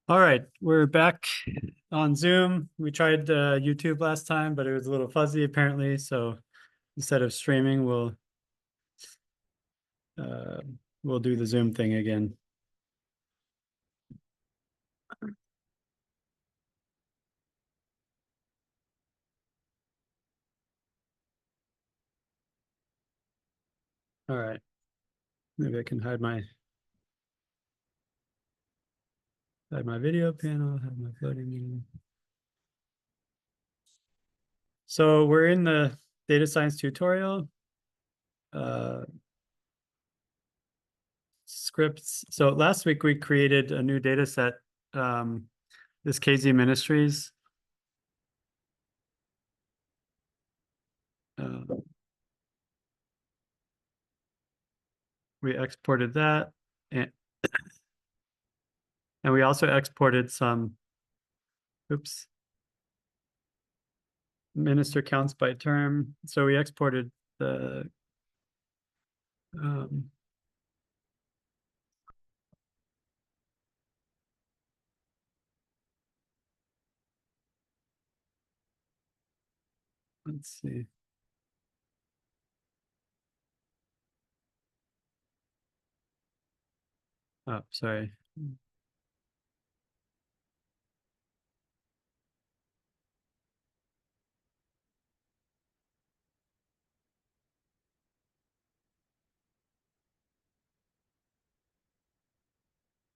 All right, we're back on Zoom. We tried YouTube last time, but it was a little fuzzy apparently. So instead of streaming, uh, we'll do the Zoom thing again. All right, maybe I can hide my video panel, have my floating meeting. So we're in the data science tutorial. Scripts. So last week we created a new data set, this KZ Ministries. We exported that, and we also exported some, oops, minister counts by term. So we exported the let's see. Oh, sorry.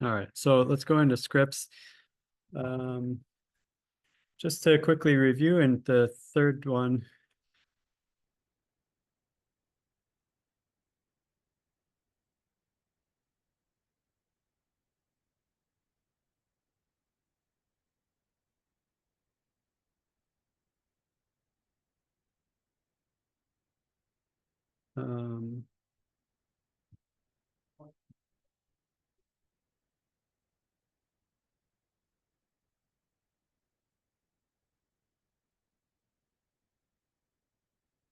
All right, so let's go into scripts. Just to quickly review, in the third one,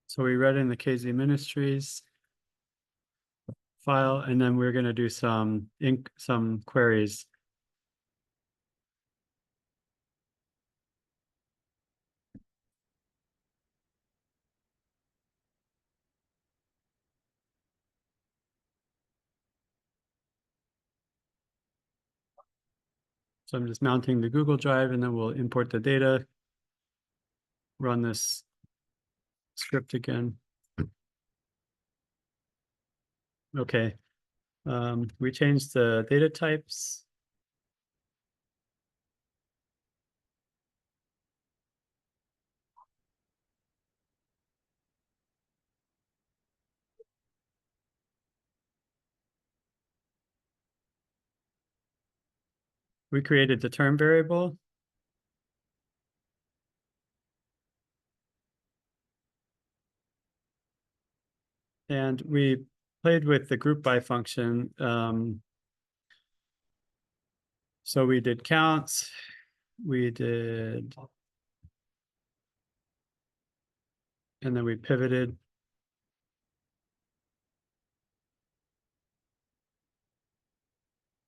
so we read in the KZ Ministries file, and then we're going to do some queries. So I'm just mounting the Google Drive, and then we'll import the data, run this script again. Okay. We changed the data types. We created the term variable. And we played with the group by function. So we did counts, we did, and then we pivoted.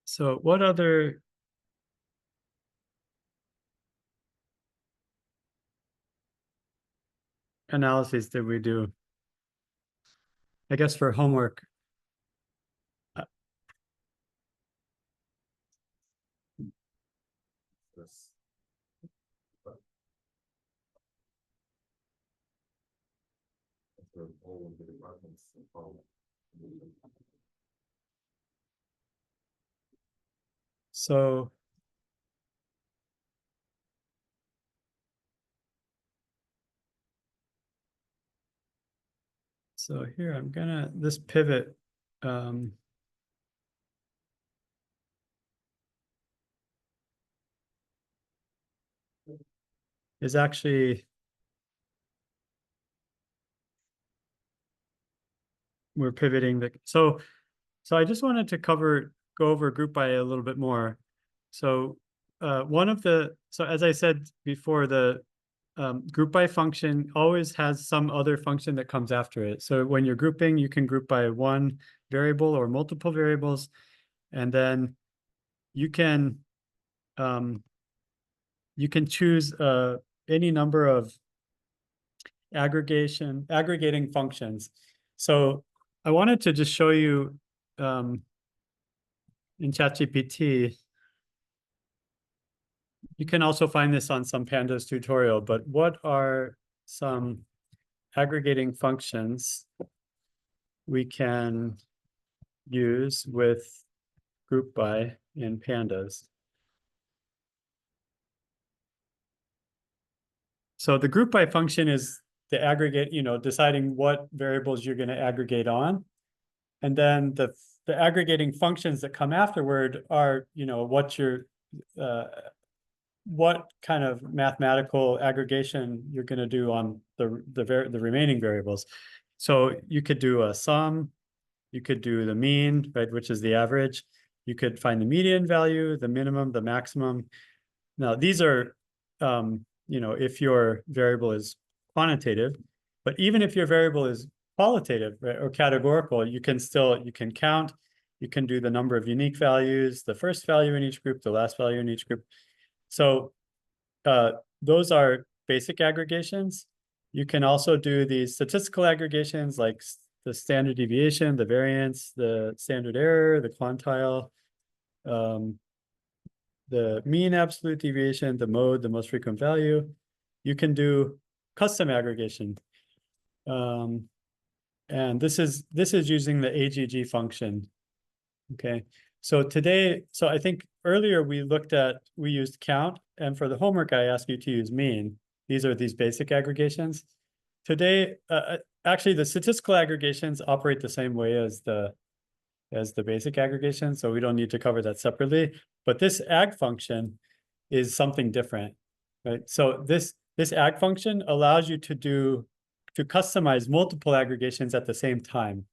So what other analyses did we do? I guess for homework. So here I'm gonna, this pivot, is actually, we're pivoting the, so I just wanted to go over group by a little bit more. So one of the, so as I said before, the group by function always has some other function that comes after it. So when you're grouping, you can group by one variable or multiple variables, and then you can you can choose any number of aggregating functions. So I wanted to just show you in ChatGPT. You can also find this on some pandas tutorial, but what are some aggregating functions we can use with group by in pandas? So the group by function is the aggregate, deciding what variables you're going to aggregate on. And then the aggregating functions that come afterward are, what kind of mathematical aggregation you're going to do on the remaining variables. So you could do a sum, you could do the mean, right, which is the average. You could find the median value, the minimum, the maximum. Now, these are, if your variable is quantitative, but even if your variable is qualitative, right, or categorical, you can count, you can do the number of unique values, the first value in each group, the last value in each group. So those are basic aggregations. You can also do these statistical aggregations like the standard deviation, the variance, the standard error, the quantile, the mean absolute deviation, the mode, the most frequent value. You can do custom aggregation. And this is using the AGG function. Okay. So I think earlier we used count, and for the homework, I asked you to use mean. These are these basic aggregations. Today, actually, the statistical aggregations operate the same way as the basic aggregation, so we don't need to cover that separately. But this ag function is something different, right? So this ag function allows you to customize multiple aggregations at the same time,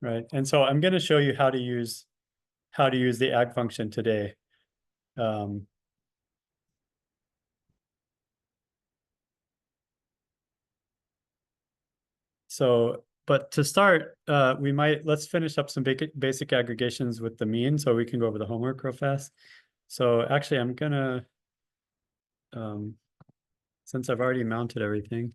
right? And so I'm going to show you how to use the ag function today. But to start, let's finish up some basic aggregations with the mean so we can go over the homework real fast. So actually, I'm gonna, since I've already mounted everything.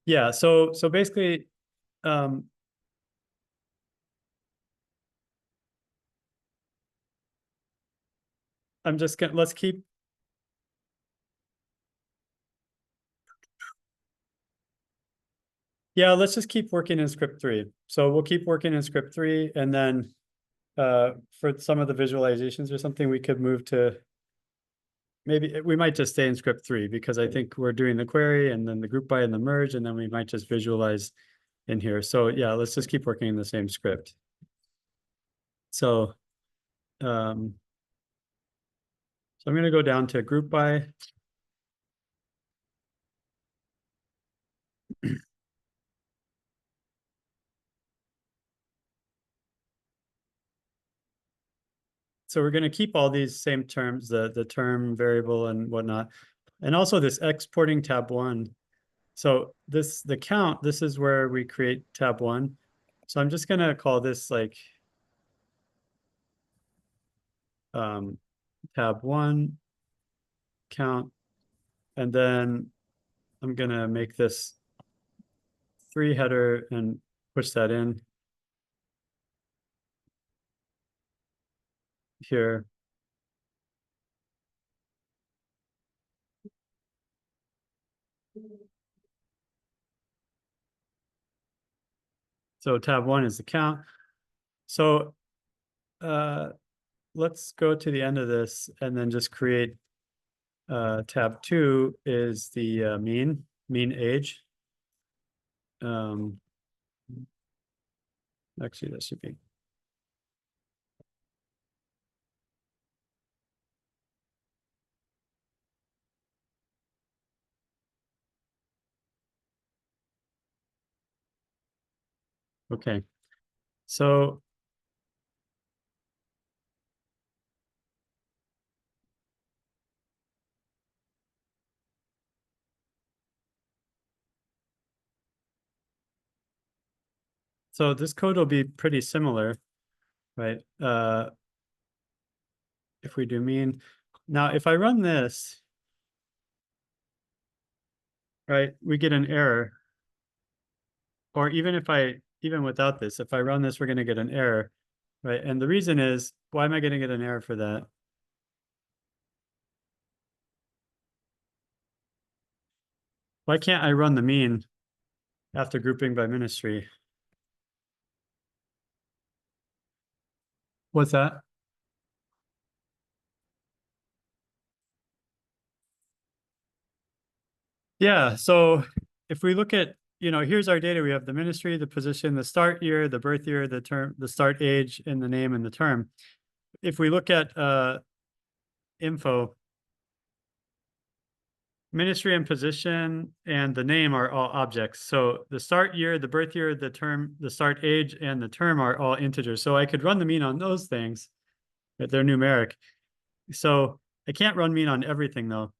Yeah, so basically, let's keep. Yeah, let's just keep working in script 3. So we'll keep working in script 3, and then for some of the visualizations or something, we could move to, maybe we might just stay in script 3 because I think we're doing the query and then the group by and the merge, and then we might just visualize in here. So yeah, let's just keep working in the same script. So, I'm going to go down to group by. So we're going to keep all these same terms, the term variable and whatnot, and also this exporting tab 1. So the count, this is where we create tab 1. So I'm just going to call this like tab 1 count, and then I'm going to make this 3 header and push that in here. So tab 1 is the count. So let's go to the end of this and then just create tab 2 is the mean age. Actually, that should be. Okay. So So this code will be pretty similar, right? If we do mean. Now, if I run this, right, we get an error. Or even without this, if I run this, we're going to get an error, right? And the reason is, why am I going to get an error for that? Why can't I run the mean after grouping by ministry? What's that? Yeah, so if we look at, here's our data. We have the ministry, the position, the start year, the birth year, the term, the start age, and the name and the term. If we look at info, ministry and position and the name are all objects. So the start year, the birth year, the term, the start age, and the term are all integers. So I could run the mean on those things, but they're numeric. So I can't run mean on everything though.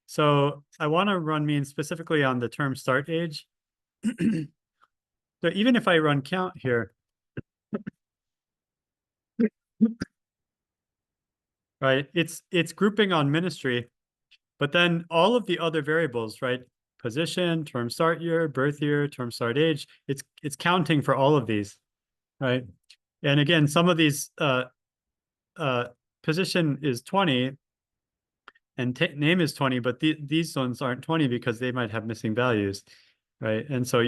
So I want to run mean specifically on the term start age. So even if I run count here, right, it's grouping on ministry, but then all of the other variables, right, position, term start year, birth year, term start age, it's counting for all of these, right? And again, some of these position is 20 and name is 20, but these ones aren't 20 because they might have missing values, right? And so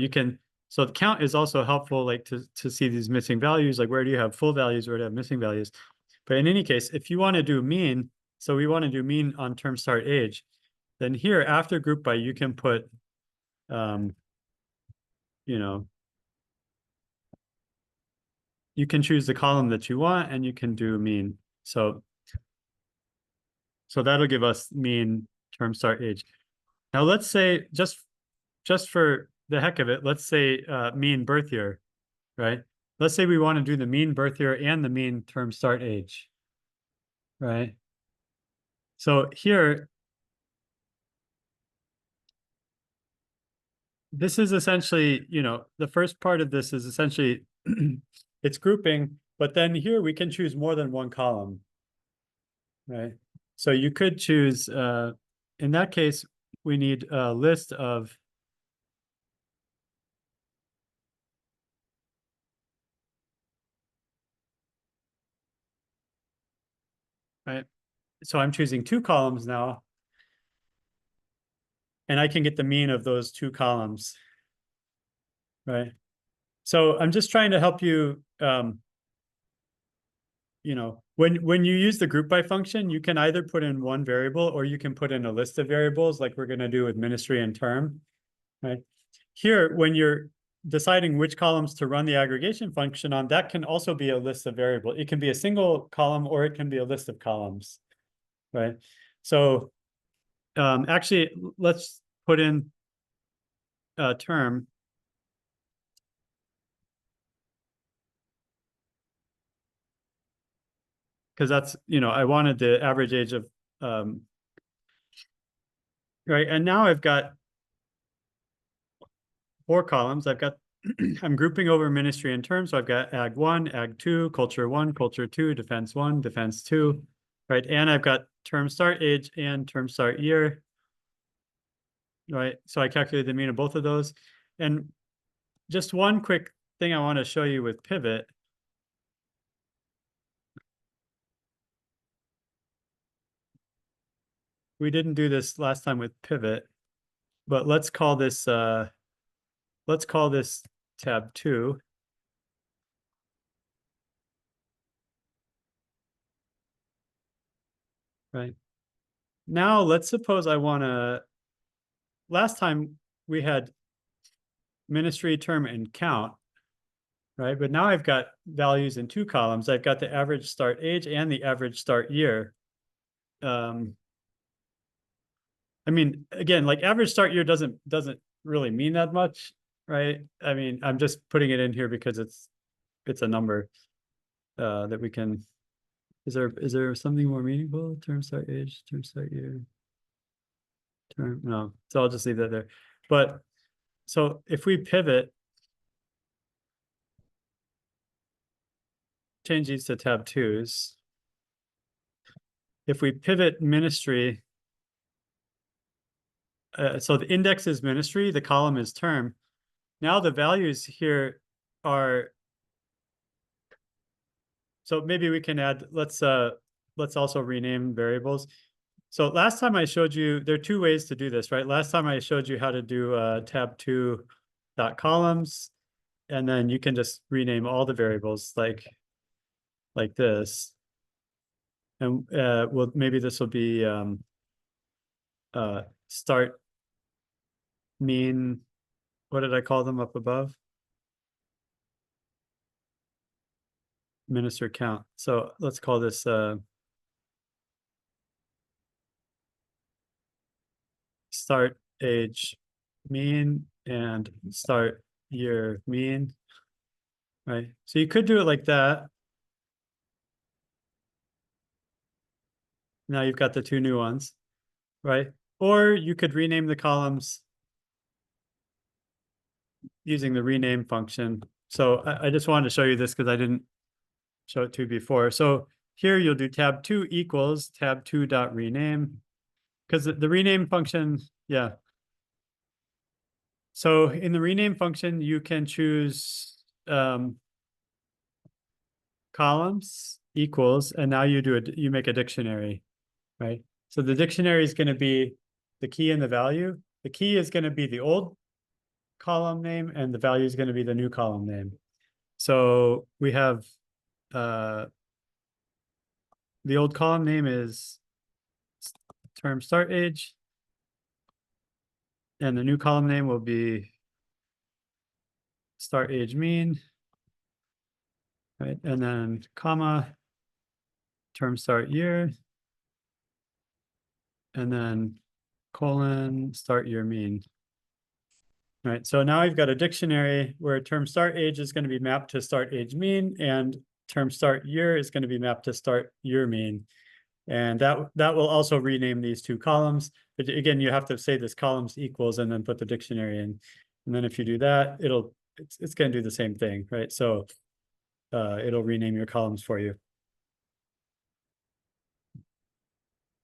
so the count is also helpful, like to see these missing values, like where do you have full values, where do you have missing values? But in any case, if you want to do mean, so we want to do mean on term start age, then here after group by, you can put, you know, you can choose the column that you want and you can do mean. So that'll give us mean term start age. Now let's say just for the heck of it, let's say mean birth year, right? Let's say we want to do the mean birth year and the mean term start age, right? So here, this is essentially, the first part of this is essentially it's grouping, but then here we can choose more than one column, right? So you could choose, in that case, we need a list of, right? So I'm choosing two columns now, and I can get the mean of those two columns, right? So I'm just trying to help you, when you use the group by function, you can either put in one variable or you can put in a list of variables like we're going to do with ministry and term, right? Here, when you're deciding which columns to run the aggregation function on, that can also be a list of variables. It can be a single column or it can be a list of columns, right? So actually, let's put in a term. Because that's, I wanted the average age of, right. And now I've got 4 columns. I've got, I'm grouping over ministry and term. So I've got ag 1, ag 2, culture 1, culture 2, defense 1, defense 2, right? And I've got term start age and term start year, right? So I calculated the mean of both of those. And just one quick thing I want to show you with pivot. We didn't do this last time with pivot, but let's call this tab 2. Right. Now let's suppose I want to, last time we had ministry, term, and count, right? But now I've got values in 2 columns. I've got the average start age and the average start year. I mean, again, like average start year doesn't really mean that much, right? I mean, I'm just putting it in here because it's a number that we can. Is there something more meaningful? Term start age, term start year, term, no. So I'll just leave that there. But so if we pivot, change these to tab 2s. If we pivot ministry, so the index is ministry, the column is term. Now the values here are, so maybe we can add, let's also rename variables. So last time I showed you, there are two ways to do this, right? Last time I showed you how to do tab 2 dot columns, and then you can just rename all the variables like this. And well, maybe this will be start, mean, what did I call them up above? Minister count. So let's call this start age mean and start year mean, right? So you could do it like that. Now you've got the two new ones, right? Or you could rename the columns using the rename function. So I just wanted to show you this because I didn't show it to you before. So here you'll do tab 2 equals tab 2 dot rename, because the rename function, yeah. So in the rename function, you can choose columns equals, and now you make a dictionary, right? So the dictionary is going to be the key and the value. The key is going to be the old column name, and the value is going to be the new column name. So we have the old column name is term start age, and the new column name will be start age mean, right? And then comma, term start year, and then colon, start year mean. Right, so now I've got a dictionary where term start age is going to be mapped to start age mean, and term start year is going to be mapped to start year mean. And that will also rename these two columns. But again, you have to say this columns equals and then put the dictionary in. And then if you do that, it's going to do the same thing, right? So it'll rename your columns for you.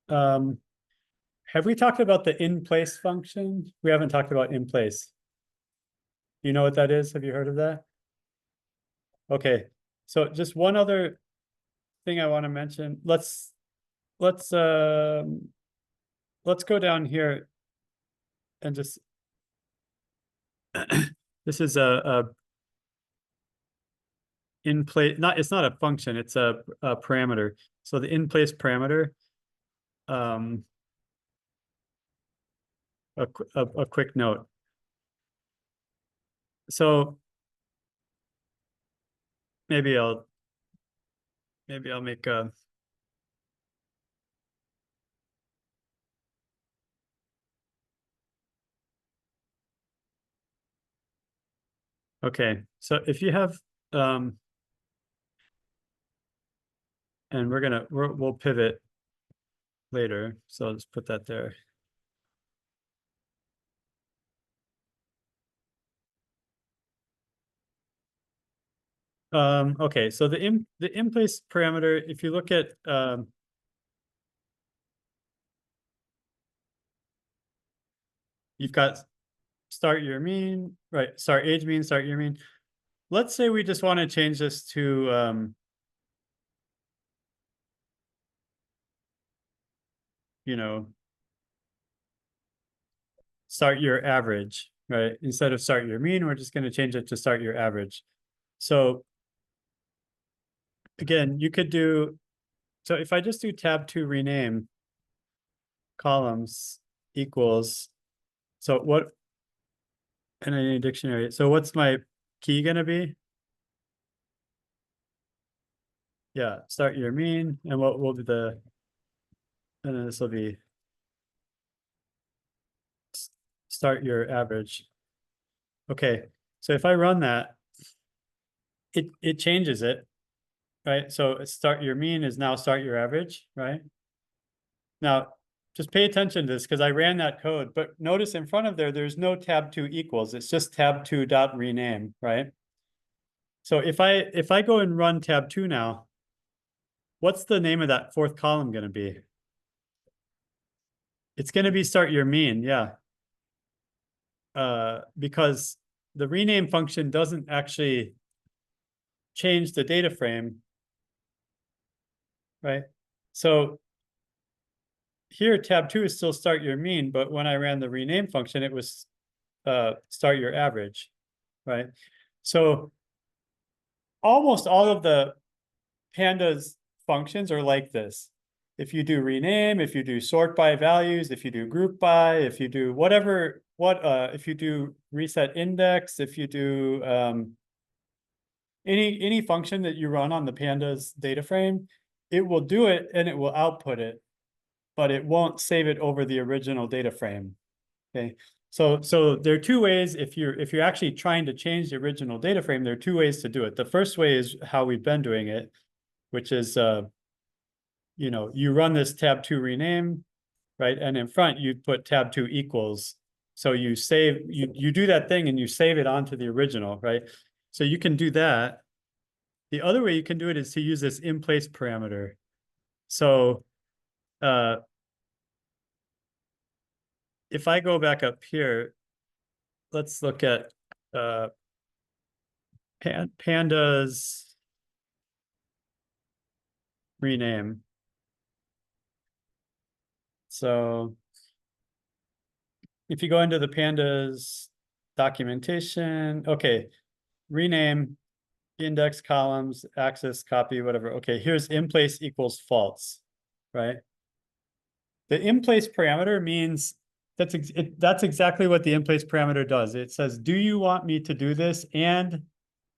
Have we talked about the inplace function? We haven't talked about inplace. You know what that is? Have you heard of that? Okay, so just one other thing I want to mention. Let's go down here and just this is a in place, it's not a function, it's a parameter. So the in place parameter, a quick note. So maybe I'll make a okay. So if you have and we'll pivot later. So I'll just put that there. Okay, so the in place parameter, if you look at you've got start year mean, right? Start age mean, start year mean. Let's say we just want to change this to you know, start your average, right? Instead of start your mean, we're just going to change it to start your average. So again, you could do, so if I just do tab 2 rename columns equals, so what, and I need a dictionary. So what's my key going to be? Yeah, start your mean, and what will be the, and then this will be start your average. Okay, so if I run that, it changes it, right? So start your mean is now start your average, right? Now, just pay attention to this because I ran that code, but notice in front of there's no tab 2 equals. It's just tab 2 dot rename, right? So if I go and run tab 2 now, what's the name of that fourth column going to be? It's going to be start your mean, yeah. Because the rename function doesn't actually change the data frame, right? So here tab 2 is still start your mean, but when I ran the rename function, it was start your average, right? So almost all of the pandas functions are like this. If you do rename, if you do sort by values, if you do group by, if you do whatever, if you do reset index, if you do any function that you run on the pandas data frame, it will do it and it will output it, but it won't save it over the original data frame. Okay. So there are two ways. If you're actually trying to change the original data frame, there are two ways to do it. The first way is how we've been doing it, which is you run this tab 2 rename, right? And in front you put tab 2 equals. So you do that thing and you save it onto the original, right? So you can do that. The other way you can do it is to use this inplace parameter. So if I go back up here, let's look at pandas rename. So if you go into the pandas documentation, okay, rename index columns, access, copy, whatever. Okay, here's inplace equals false, right? The inplace parameter means that's exactly what the inplace parameter does. It says, do you want me to do this and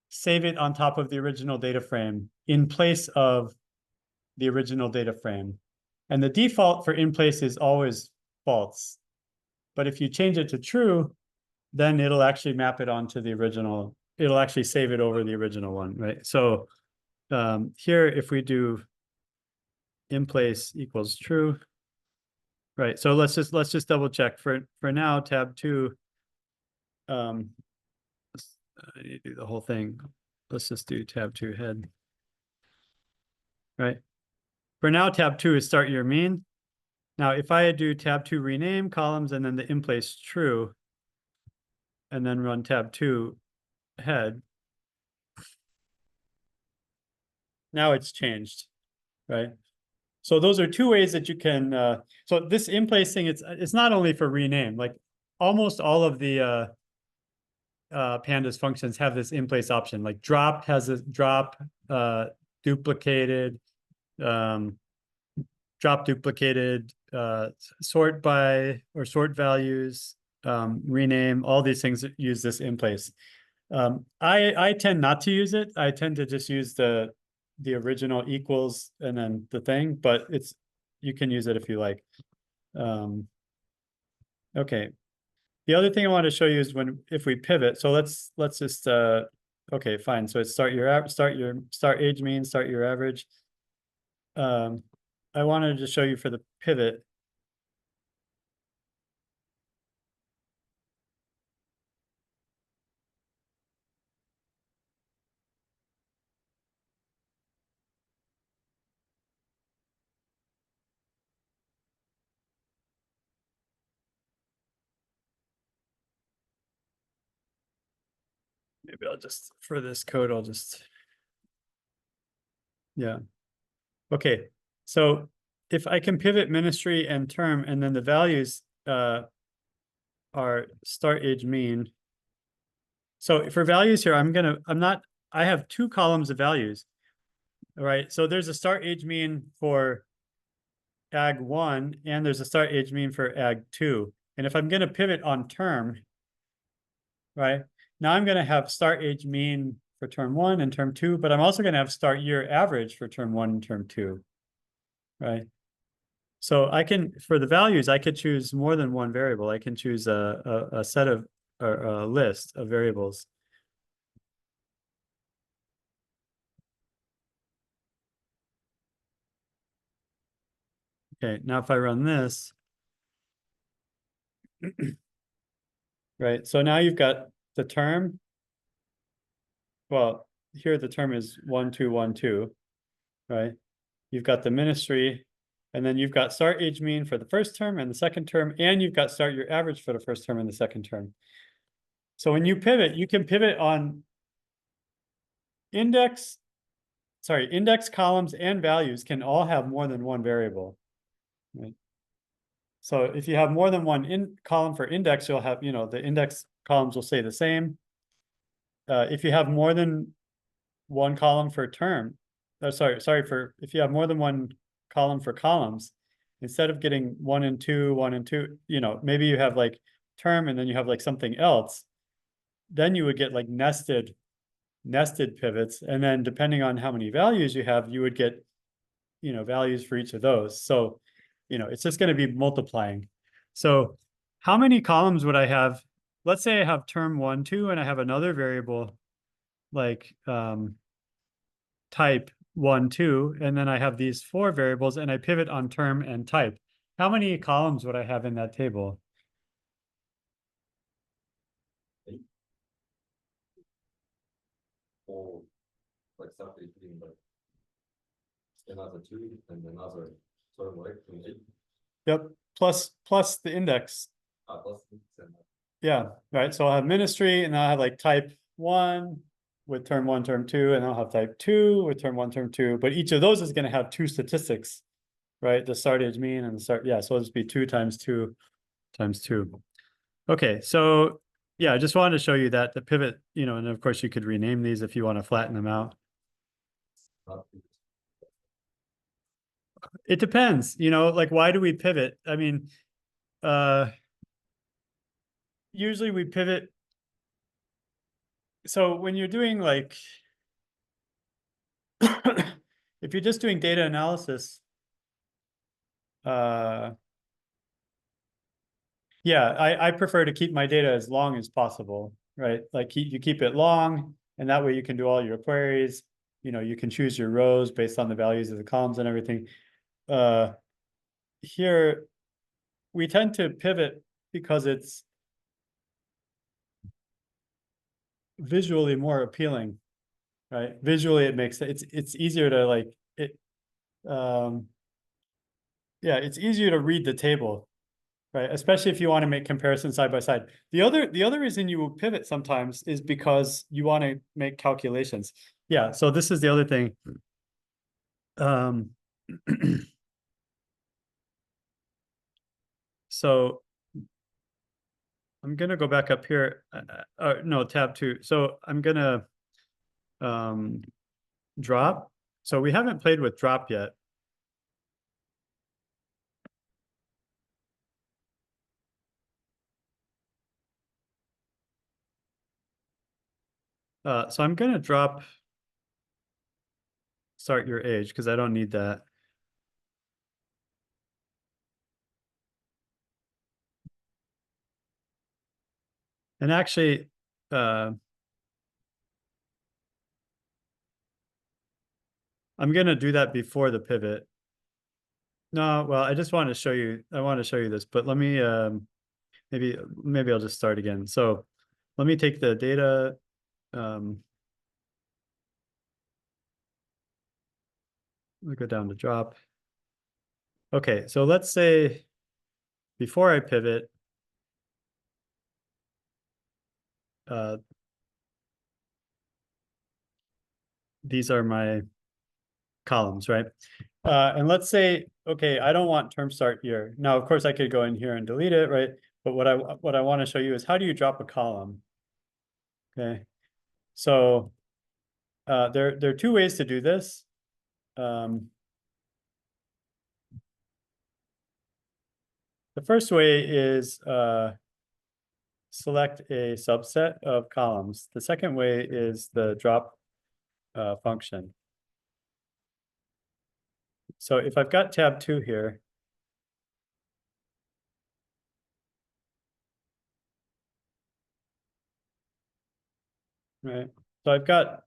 save it on top of the original data frame in place of the original data frame? And the default for inplace is always false. But if you change it to true, then it'll actually map it onto the original. It'll actually save it over the original one, right? So here, if we do inplace equals true, right? So let's just double check for now. Tab 2. I need to do the whole thing. Let's just do tab 2 head, right? For now, tab 2 is start your mean. Now, if I do tab 2 rename columns and then the inplace true, and then run tab 2 head, now it's changed, right? So those are two ways that you can, so this inplace thing, it's not only for rename, like almost all of the pandas functions have this inplace option, like drop has a drop, duplicated, drop duplicated, sort by or sort values, rename, all these things use this inplace. I tend not to use it. I tend to just use the original equals and then the thing, but you can use it if you like. Okay. The other thing I want to show you is if we pivot. So let's just okay, fine. So it's start age mean, start your average. I wanted to show you for the pivot. Maybe I'll just, for this code, I'll just, yeah. Okay, so if I can pivot ministry and term, and then the values are start age mean. So for values here, I have two columns of values. All right, so there's a start age mean for ag 1, and there's a start age mean for ag 2. And if I'm gonna pivot on term, right, now I'm gonna have start age mean for term 1 and term 2, but I'm also gonna have start year average for term 1 and term 2, right? So I can, for the values, I could choose more than one variable. I can choose a set of, or a list of variables. Okay, now if I run this, right? So now you've got the term. Well, here the term is 1, 2, 1, 2, right? You've got the ministry, and then you've got start age mean for the first term and the second term, and you've got start your average for the first term and the second term. So when you pivot, you can pivot on index columns and values can all have more than one variable, right? So if you have more than one column for index, you'll have, the index columns will stay the same. If you have more than one column for term, if you have more than one column for columns, instead of getting 1 and 2, 1 and 2, maybe you have like term and then you have like something else, then you would get like nested pivots. And then depending on how many values you have, you would get, values for each of those. So, it's just going to be multiplying. So how many columns would I have? Let's say I have term 1, 2, and I have another variable like type 1, 2, and then I have these 4 variables and I pivot on term and type. How many columns would I have in that table? Or like stuff that you like another 2 and another term, right? Yep, plus the index. Plus Yeah, right. So I'll have ministry and I'll have like type 1 with term 1, term 2, and I'll have type 2 with term 1, term 2. But each of those is going to have 2 statistics, right? The start age mean and the start. Yeah, so it'll just be 2 times 2 times 2. Okay, so yeah, I just wanted to show you that the pivot, and of course you could rename these if you want to flatten them out. It depends, like why do we pivot? I mean, usually we pivot. So when you're doing like, if you're just doing data analysis, yeah, I prefer to keep my data as long as possible, right? Like you keep it long, and that way you can do all your queries. You can choose your rows based on the values of the columns and everything. Here, we tend to pivot because it's visually more appealing, right? Visually, it makes it's easier to like it. Yeah, it's easier to read the table, right? Especially if you want to make comparisons side by side. The other reason you will pivot sometimes is because you want to make calculations. Yeah, so this is the other thing. So I'm gonna go back up here. No, tab 2. So I'm gonna drop. So we haven't played with drop yet. So I'm gonna drop start your age because I don't need that. And actually, I'm gonna do that before the pivot. No, well, I just want to show you. I want to show you this, but let me maybe I'll just start again. So let me take the data. We'll go down to drop. Okay, so let's say before I pivot, these are my columns, right? And let's say, okay, I don't want term start year. Now, of course, I could go in here and delete it, right? But what I want to show you is how do you drop a column? Okay, so there are 2 ways to do this. The first way is select a subset of columns. The second way is the drop function. So if I've got tab 2 here, right? So I've got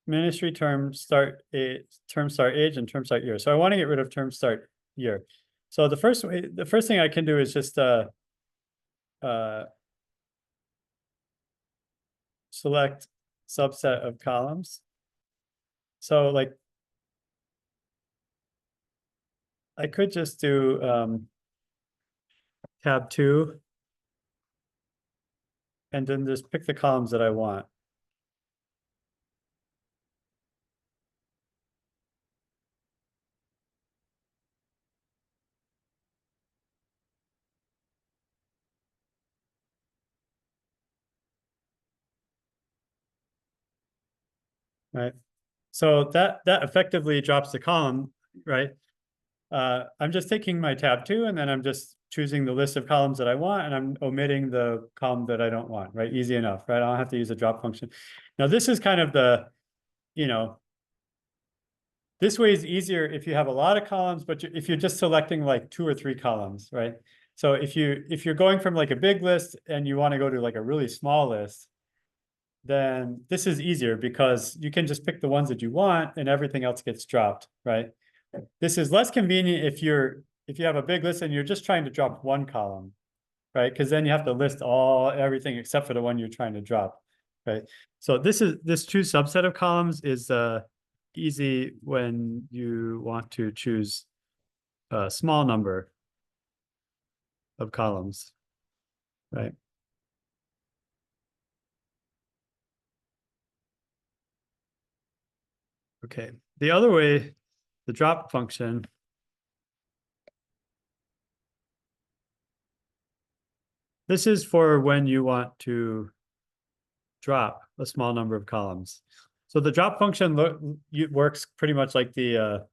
ministry term start age and term start year. So I want to get rid of term start year. So the first thing I can do is just select subset of columns. So like, I could just do tab 2 and then just pick the columns that I want. Right. So that effectively drops the column, right? I'm just taking my tab 2 and then I'm just choosing the list of columns that I want and I'm omitting the column that I don't want, right? Easy enough, right? I don't have to use a drop function. Now this is kind of the, you know, this way is easier if you have a lot of columns, but if you're just selecting like 2 or 3 columns, right? So if you're going from like a big list and you want to go to like a really small list, then this is easier because you can just pick the ones that you want and everything else gets dropped, right? This is less convenient if you have a big list and you're just trying to drop one column, right? Because then you have to list everything except for the one you're trying to drop, right? So this choose subset of columns is easy when you want to choose a small number of columns, right? Okay, the other way, the drop function, this is for when you want to drop a small number of columns. So the drop function works pretty much like the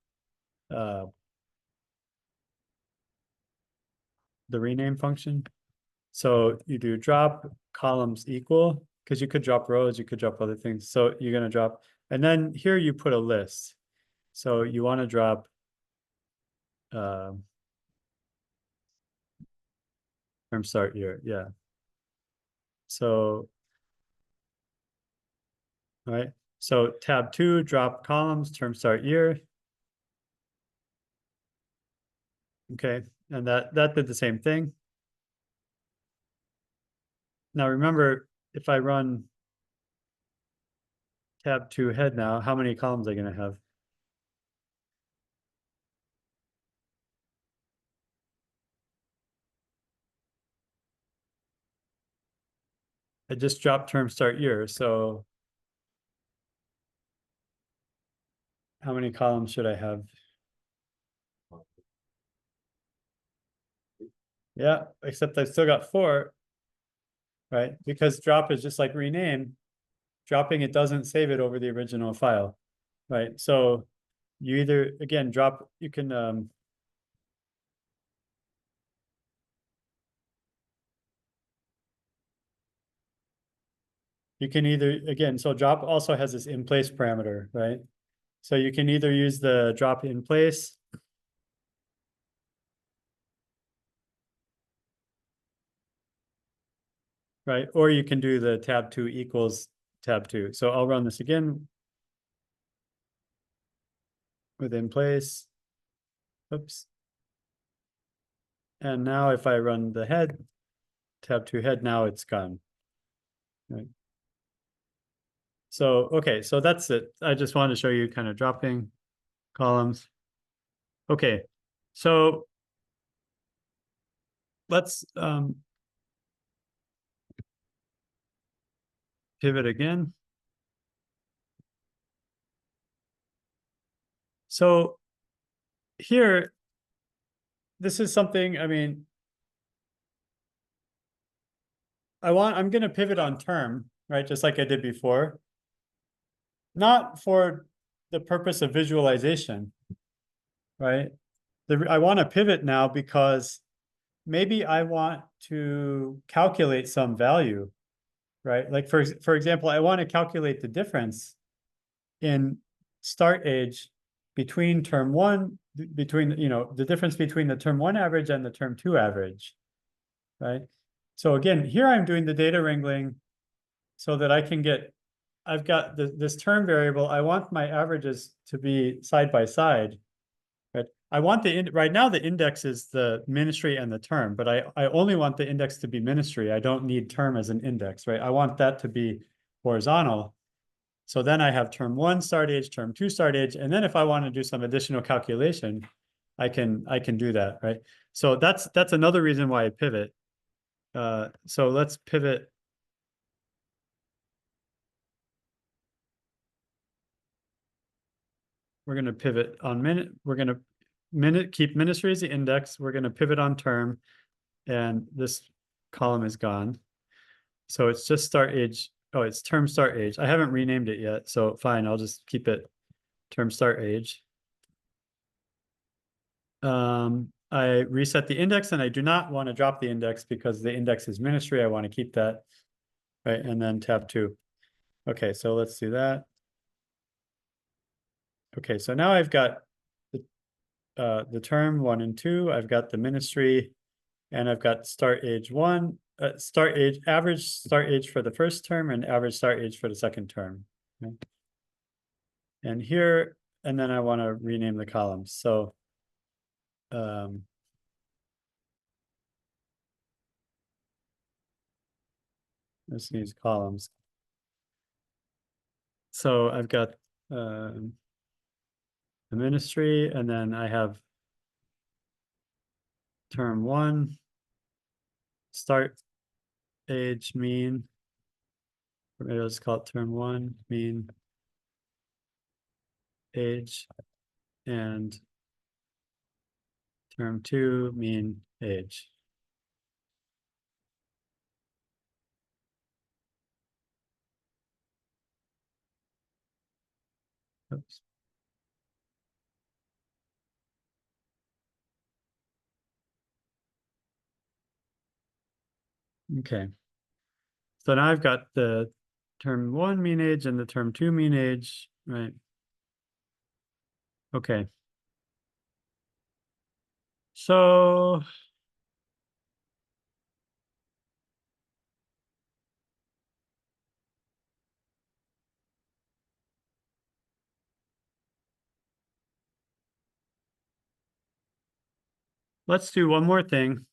rename function. So you do drop columns equal, because you could drop rows, you could drop other things. So you're going to drop, and then here you put a list. So you want to drop term start year, yeah. So, all right. So tab 2, drop columns, term start year. Okay, and that did the same thing. Now remember, if I run tab 2 head now, how many columns are going to have? I just dropped term start year, so how many columns should I have? Yeah, except I've still got 4, right? Because drop is just like rename. Dropping it doesn't save it over the original file, right? So you either, again, drop, you can either, again, so drop also has this in place parameter, right? So you can either use the drop in place, right? Or you can do the tab 2 equals tab 2. So I'll run this again with in place. Oops. And now if I run the head, tab 2 head, now it's gone. Right. So, okay, so that's it. I just wanted to show you kind of dropping columns. Okay, so let's pivot again. So here, this is something, I mean, I'm going to pivot on term, right? Just like I did before. Not for the purpose of visualization, right? I want to pivot now because maybe I want to calculate some value, right? Like for example, I want to calculate the difference in start age between term 1, between, you know, the difference between the term 1 average and the term 2 average, right? So again, here I'm doing the data wrangling so that I can get, I've got this term variable. I want my averages to be side by side, right? I want right now the index is the ministry and the term, but I only want the index to be ministry. I don't need term as an index, right? I want that to be horizontal. So then I have term 1 start age, term 2 start age, and then if I want to do some additional calculation, I can do that, right? So that's another reason why I pivot. So let's pivot. We're going to pivot on minute. We're going to keep ministry as the index. We're going to pivot on term, and this column is gone. So it's just start age. Oh, it's term start age. I haven't renamed it yet, so fine. I'll just keep it term start age. I reset the index, and I do not want to drop the index because the index is ministry. I want to keep that, right? And then tab 2. Okay, so let's do that. Okay, so now I've got the term 1 and 2. I've got the ministry, and I've got start age 1, start age, average start age for the first term, and average start age for the second term. Okay? And here, and then I want to rename the columns. So let's use columns. So I've got the ministry, and then I have term 1, start age mean, or maybe let's call it term 1 mean age, and term 2 mean age. Oops. Okay. So now I've got the term 1 mean age and the term 2 mean age, right? Okay. So let's do one more thing.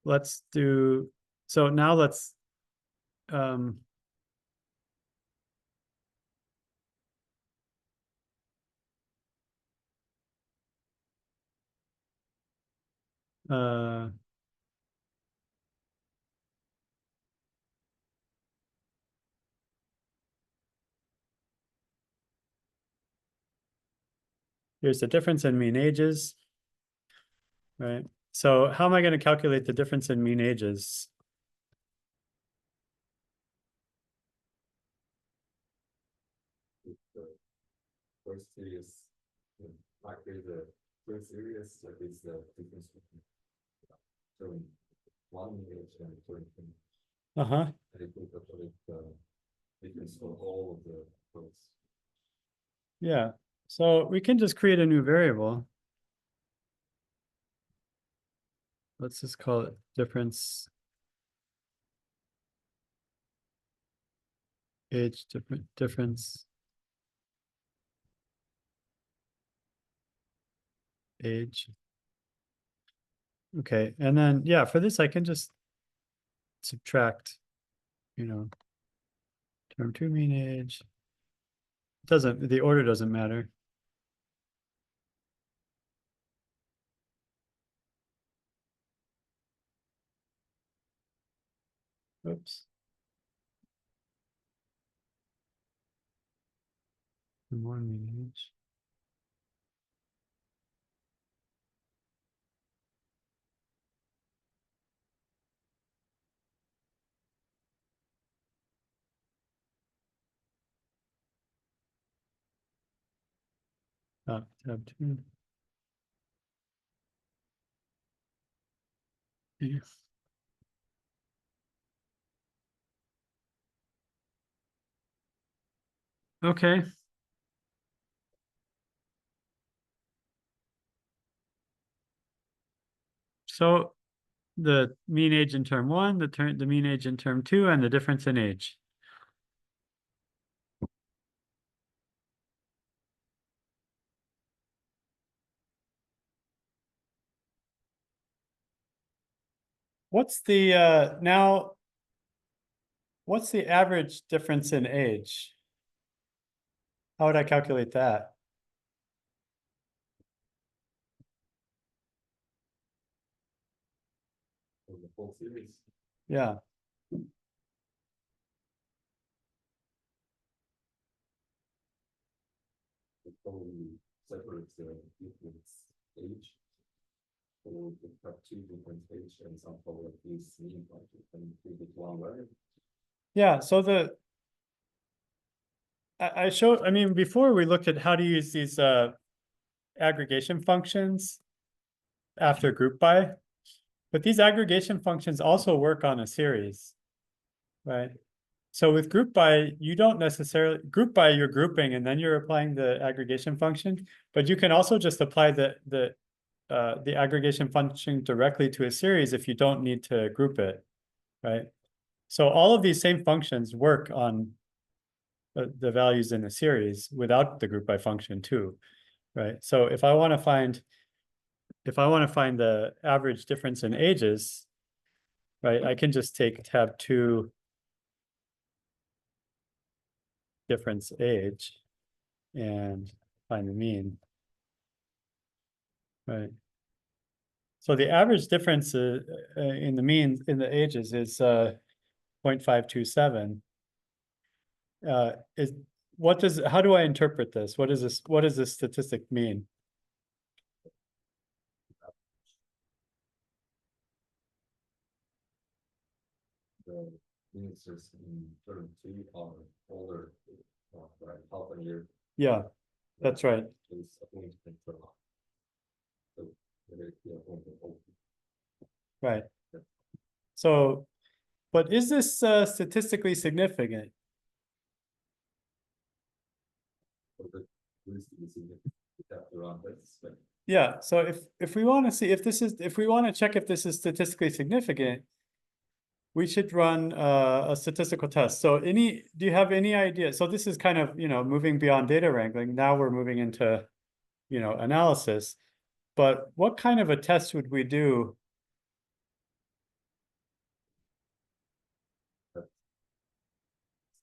Let's do, so now let's here's the difference in mean ages, right? So how am I going to calculate the difference in mean ages? The first series, actually the first series that is the difference between term 1 age and term 2. Uh-huh. And it will calculate the difference for all of the points. Yeah. So we can just create a new variable. Let's just call it difference age difference age. Okay, and then yeah, for this I can just subtract, term 2 mean age. The order doesn't matter. Oops. Term 1 mean age. Tab 2. Yeah. Okay. So the mean age in term 1, the mean age in term 2, and the difference in age. What's the now what's the average difference in age? How would I calculate that? For the whole series, Yeah, it probably separates the different age. So we have two different age and some of these mean like you can give it one way. yeah, so I showed, I mean, before we looked at how to use these aggregation functions after group by, but these aggregation functions also work on a series, right? So with group by, you don't necessarily group by, you're grouping and then you're applying the aggregation function, but you can also just apply the aggregation function directly to a series if you don't need to group it, right? So all of these same functions work on the values in a series without the group by function too, right? So if I want to find the average difference in ages, right, I can just take tab 2 difference age and find the mean, right? So the average difference in the mean in the ages is 0.527. Is how do I interpret this? What does this statistic mean? The ministers in term two are older, right, half a year. Yeah, that's right. Is a point control. So there is a point of open. Right. So, but is this statistically significant? So the risk is significant. You have to run this, but Yeah, so if we want to see if we want to check if this is statistically significant, we should run a statistical test. So do you have any idea? So this is kind of, moving beyond data wrangling. Now we're moving into, analysis. But what kind of a test would we do?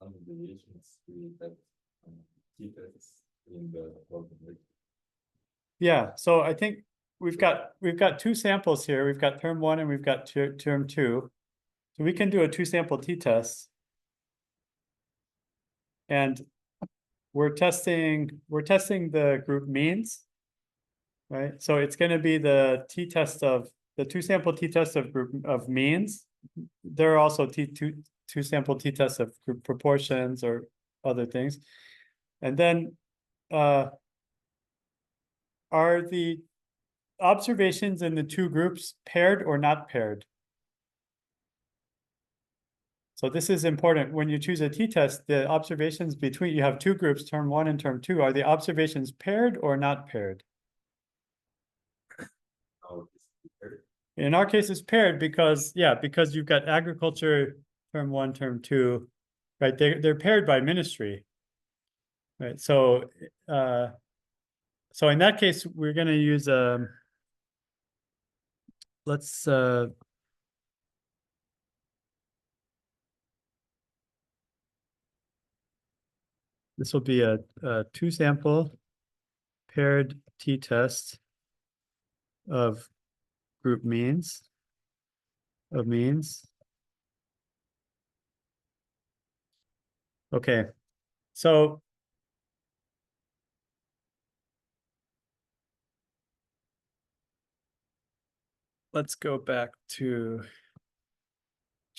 some deviations we have defects in the algorithm. Yeah, so I think we've got two samples here. We've got term 1 and we've got term 2. So we can do a 2-sample t-test. And we're testing the group means, right? So it's going to be the t-test of the 2-sample t-test of group of means. There are also two-sample t-tests of group proportions or other things. And then are the observations in the two groups paired or not paired? So this is important. When you choose a t-test, the observations between, you have two groups, term 1 and term 2, are the observations paired or not paired? Now it's paired. In our case, it's paired because you've got agriculture, term 1, term 2, right? They're paired by ministry, right? So in that case, we're going to use let's this will be a 2-sample paired t-test of group means of means. Okay, so let's go back to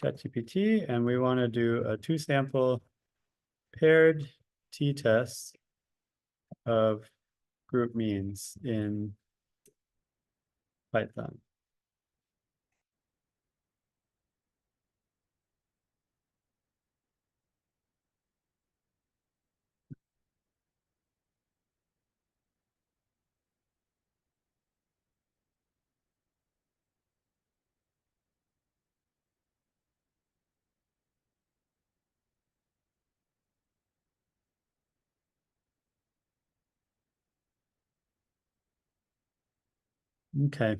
ChatGPT and we want to do a 2-sample paired t-test of group means in Python. Okay.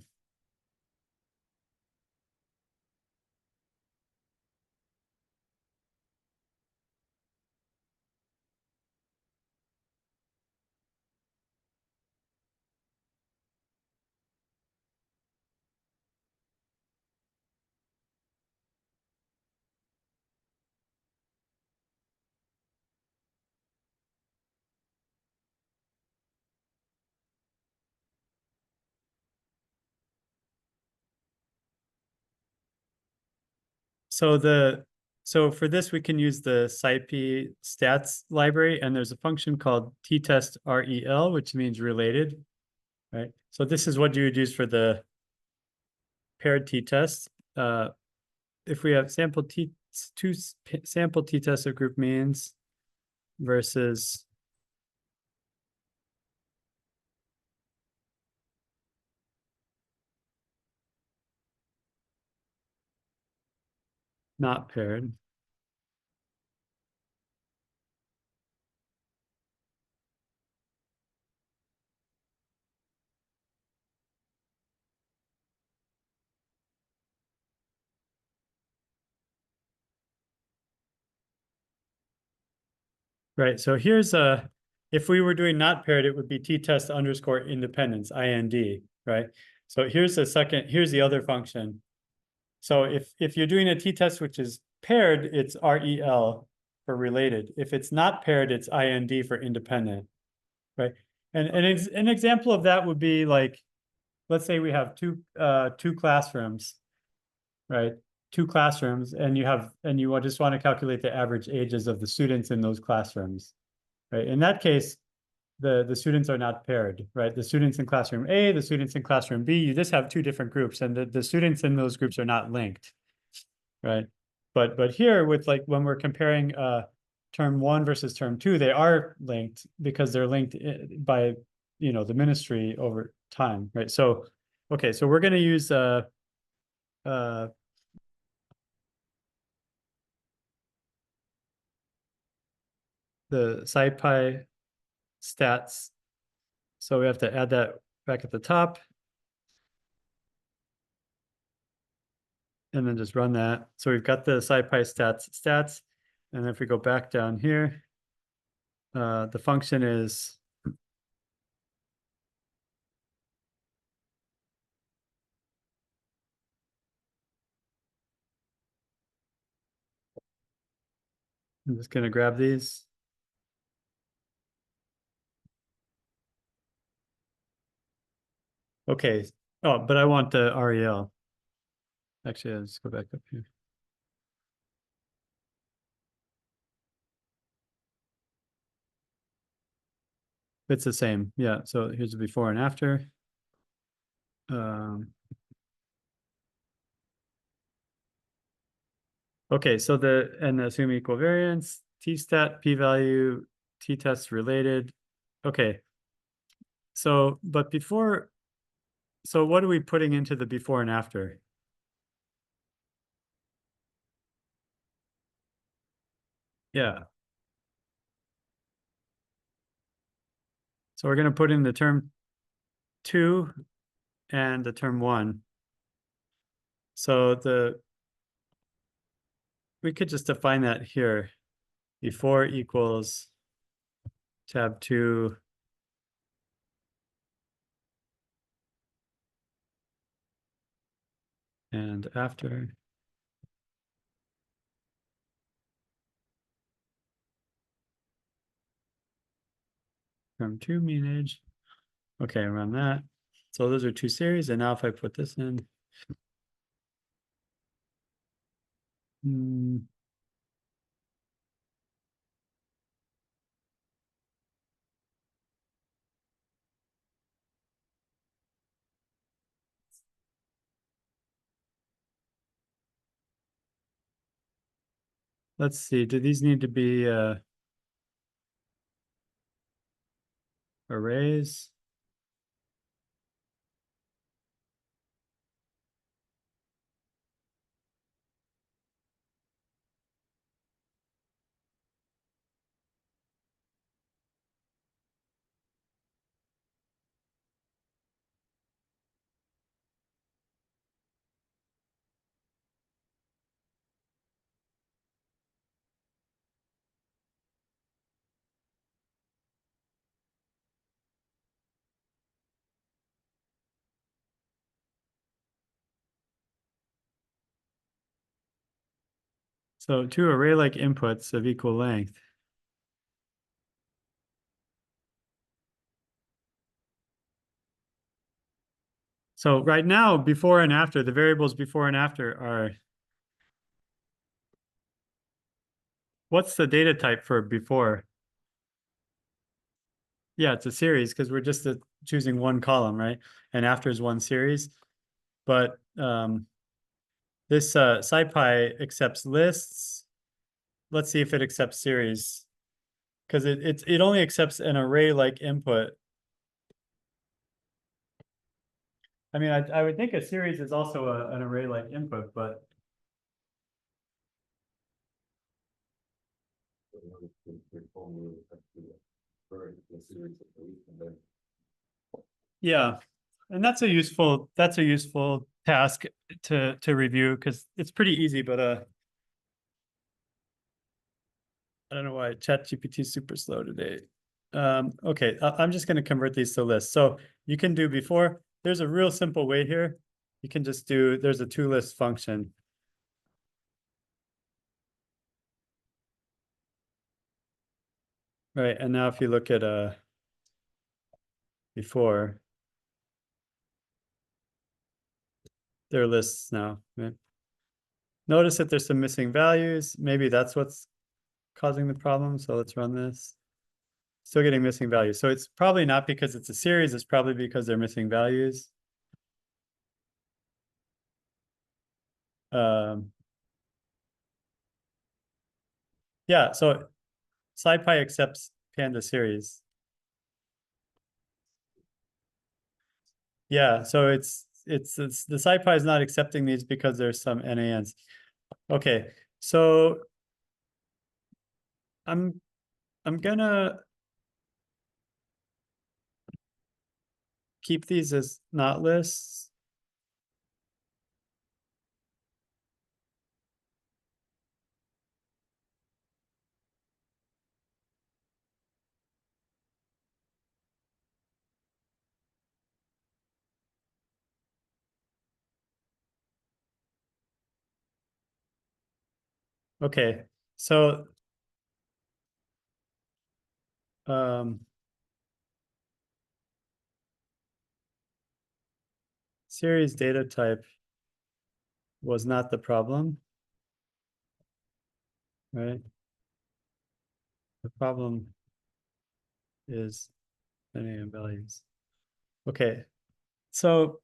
so for this, we can use the scipy.stats library, and there's a function called test_rel, which means related, right? So this is what you would use for the paired t-test. If we have two sample t-tests of group means versus not paired. Right, so here's if we were doing not paired, it would be t-test underscore independence, IND, right? So here's the other function. So if you're doing a t-test which is paired, it's REL for related. If it's not paired, it's IND for independent, right? And an example of that would be like, let's say we have two classrooms, right? Two classrooms, and you just want to calculate the average ages of the students in those classrooms, right? In that case, the students are not paired, right? The students in classroom A, the students in classroom B, you just have two different groups, and the students in those groups are not linked, right? But here with like when we're comparing term 1 versus term 2, they are linked because they're linked by the ministry over time, right? So okay, so we're going to use uh the scipy stats. So we have to add that back at the top. And then just run that. So we've got the scipy stats. And if we go back down here, the function is I'm just going to grab these. Okay. Oh, but I want the REL. Actually, let's go back up here. It's the same. Yeah. So here's the before and after. Okay. So and assume equal variance, t-stat, p-value, t-test related. Okay. So, so what are we putting into the before and after? Yeah. So we're going to put in the term 2 and the term 1. So we could just define that here. Before equals tab 2 and after. Term 2 mean age. Okay, run that. So those are two series. And now if I put this in, let's see, do these need to be arrays? So two array-like inputs of equal length. So right now, before and after, the variables before and after are what's the data type for before? Yeah, it's a series because we're just choosing one column, right? And after is one series. But this scipy accepts lists. Let's see if it accepts series. Because it only accepts an array like input. I mean, I would think a series is also an array like input, but yeah. And that's a useful task to review because it's pretty easy, but I don't know why ChatGPT is super slow today. Okay, I'm just going to convert these to lists. So you can do before. There's a real simple way here. You can just do, there's a toList function. Right, and now if you look at before, there are lists now. Right? Notice that there's some missing values. Maybe that's what's causing the problem. So let's run this. Still getting missing values. So it's probably not because it's a series. It's probably because they're missing values. Yeah, so scipy accepts panda series. Yeah, so it's the scipy is not accepting these because there's some NANs. Okay, so I'm gonna keep these as not lists. Okay, so series data type was not the problem, right? The problem is NAN values. Okay, so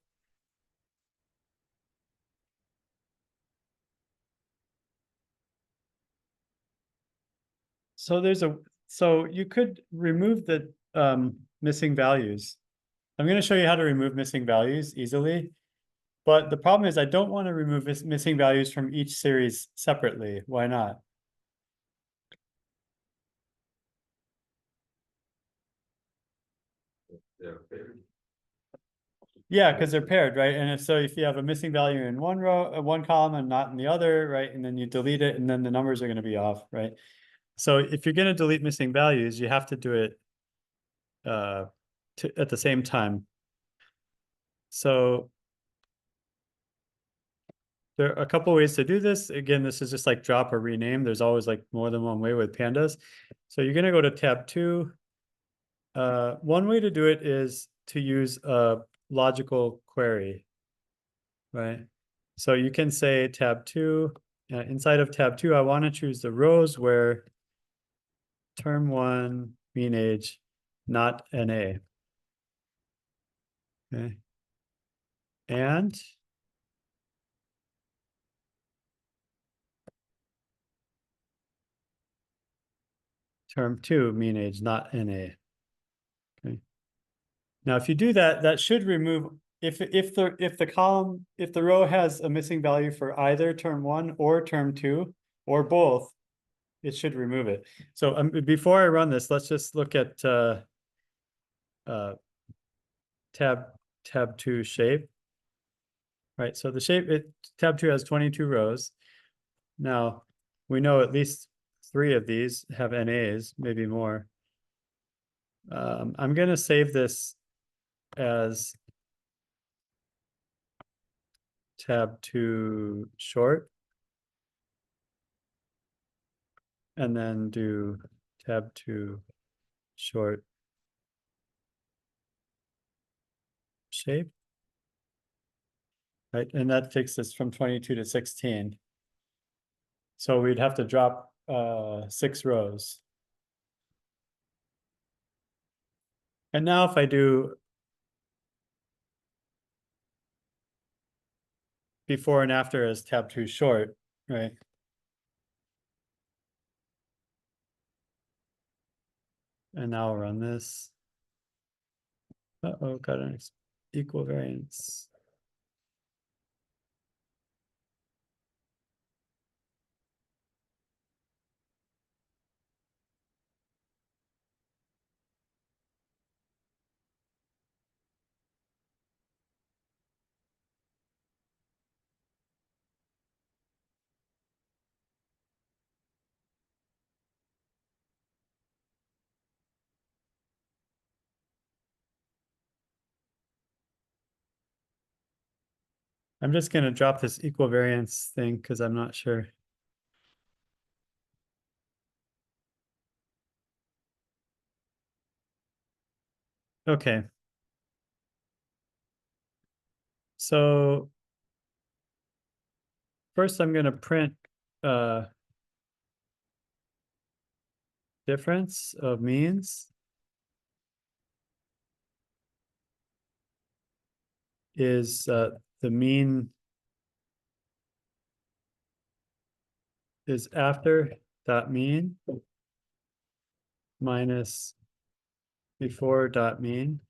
so you could remove the missing values. I'm going to show you how to remove missing values easily. But the problem is I don't want to remove missing values from each series separately. Why not? Yeah, because they're paired, right? And if you have a missing value in one row, one column and not in the other, right? And then you delete it and then the numbers are going to be off, right? So if you're going to delete missing values, you have to do it at the same time. So there are a couple ways to do this. Again, this is just like drop or rename. There's always like more than one way with pandas. So you're going to go to tab 2. One way to do it is to use a logical query, right? So you can say tab 2. Inside of tab 2, I want to choose the rows where term 1 mean age, not NA. Okay. And term 2 mean age, not NA. Okay. Now, if you do that, that should remove if the row has a missing value for either term 1 or term 2 or both, it should remove it. So before I run this, let's just look at tab 2 shape. Right, so the shape tab 2 has 22 rows. Now we know at least 3 of these have NAs, maybe more. I'm going to save this as tab 2 short, and then do tab 2 short shape, right? And that takes us from 22 to 16. So we'd have to drop 6 rows. And now if I do before and after as tab 2 short, right? And now I'll run this. Uh-oh, got an equal variance. I'm just going to drop this equal variance thing because I'm not sure. Okay. So first I'm going to print difference of means is the mean is after dot mean minus before dot mean.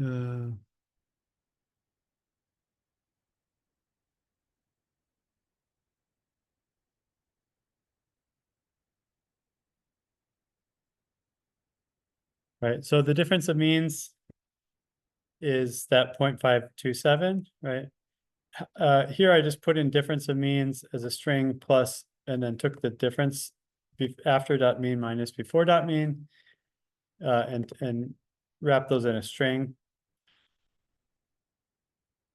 Uh, right. So the difference of means is that 0.527, right? Here I just put in difference of means as a string plus, and then took the difference after dot mean minus before dot mean, and wrap those in a string.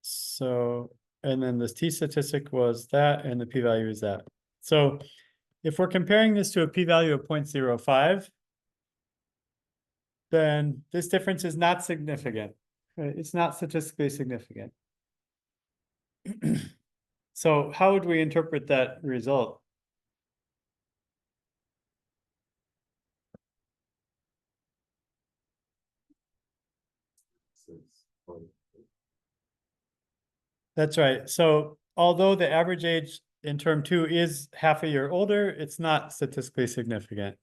So, and then this t-statistic was that, and the p-value is that. So if we're comparing this to a p-value of 0.05, then this difference is not significant. Right? It's not statistically significant. So how would we interpret that result? That's right. So although the average age in term 2 is half a year older, it's not statistically significant,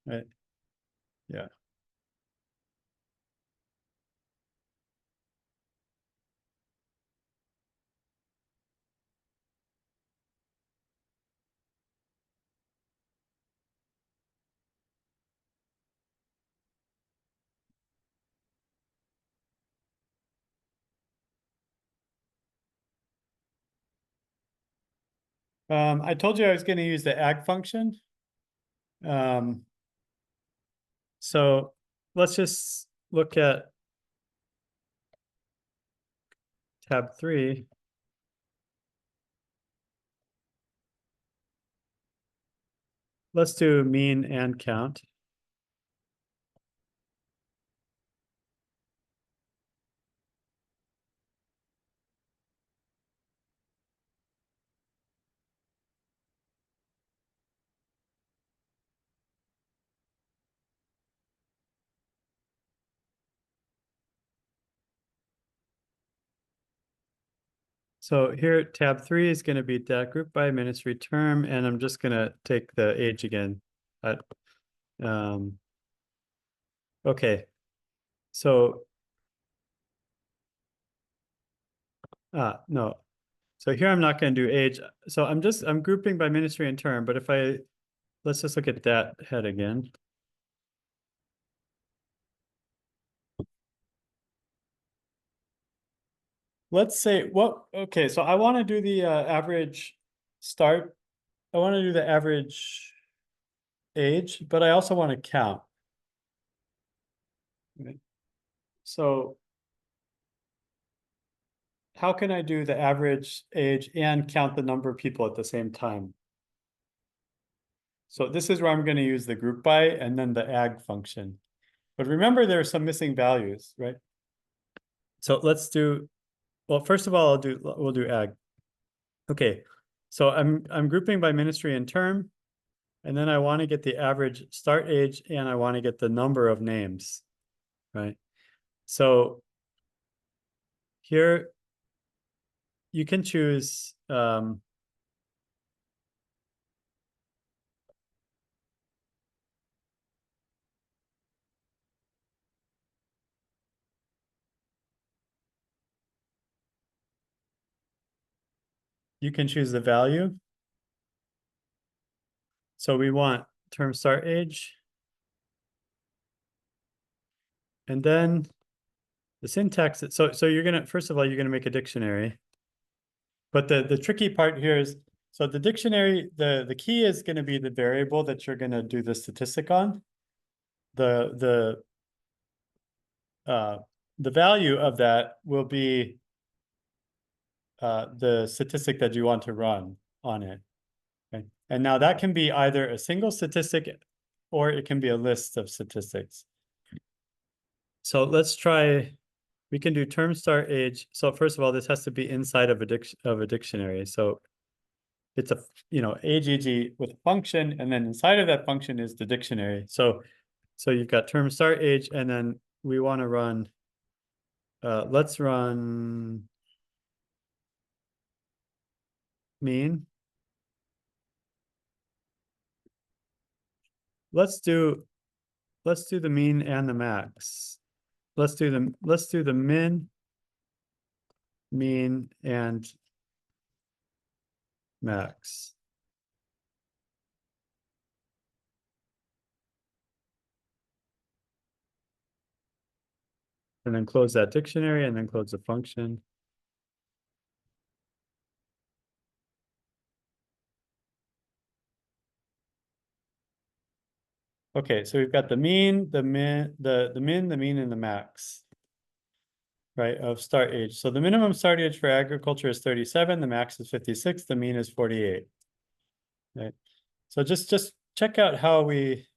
right? Yeah. I told you I was going to use the ag function. So let's just look at tab 3. Let's do mean and count. So here, tab 3 is going to be that group by ministry term, and I'm just going to take the age again. Okay, so no. So here I'm not going to do age. So I'm grouping by ministry and term, but if let's just look at that head again. Let's say okay, so I want to do the average start. I want to do the average age, but I also want to count. Right. So how can I do the average age and count the number of people at the same time? So this is where I'm going to use the group by and then the ag function. But remember, there are some missing values, right? So let's do, well, first of all, we'll do ag. Okay, so I'm grouping by ministry and term, and then I want to get the average start age and I want to get the number of names, right? So here you can choose you can choose the value. So we want term start age. And then the syntax, so you're gonna, first of all, you're gonna make a dictionary. But the tricky part here is, so the dictionary, the key is gonna be the variable that you're gonna do the statistic on. The value of that will be the statistic that you want to run on it. Okay. And now that can be either a single statistic or it can be a list of statistics. So let's try, we can do term start age. So first of all, this has to be inside of a dictionary. So it's a, age with a function, and then inside of that function is the dictionary. So you've got term start age, and then we want to run, let's run mean. Let's do the mean and the max. Let's do the min, mean, and max. And then close that dictionary and then close the function. Okay, so we've got the mean, the min, the min, the mean, and the max, right, of start age. So the minimum start age for agriculture is 37, the max is 56, the mean is 48. Right. So just check out how we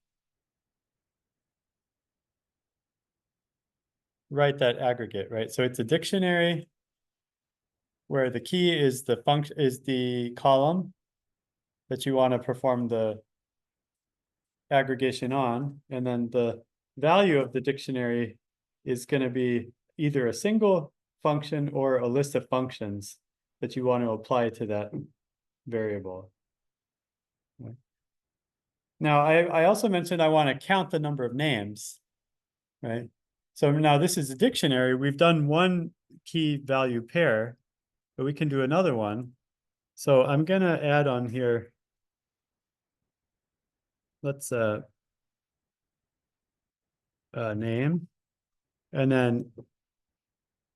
write that aggregate, right? So it's a dictionary where the key is the function is the column that you want to perform the aggregation on, and then the value of the dictionary is going to be either a single function or a list of functions that you want to apply to that variable. Now, I also mentioned I want to count the number of names, right? So now this is a dictionary. We've done one key value pair, but we can do another one. So I'm going to add on here, let's name, and then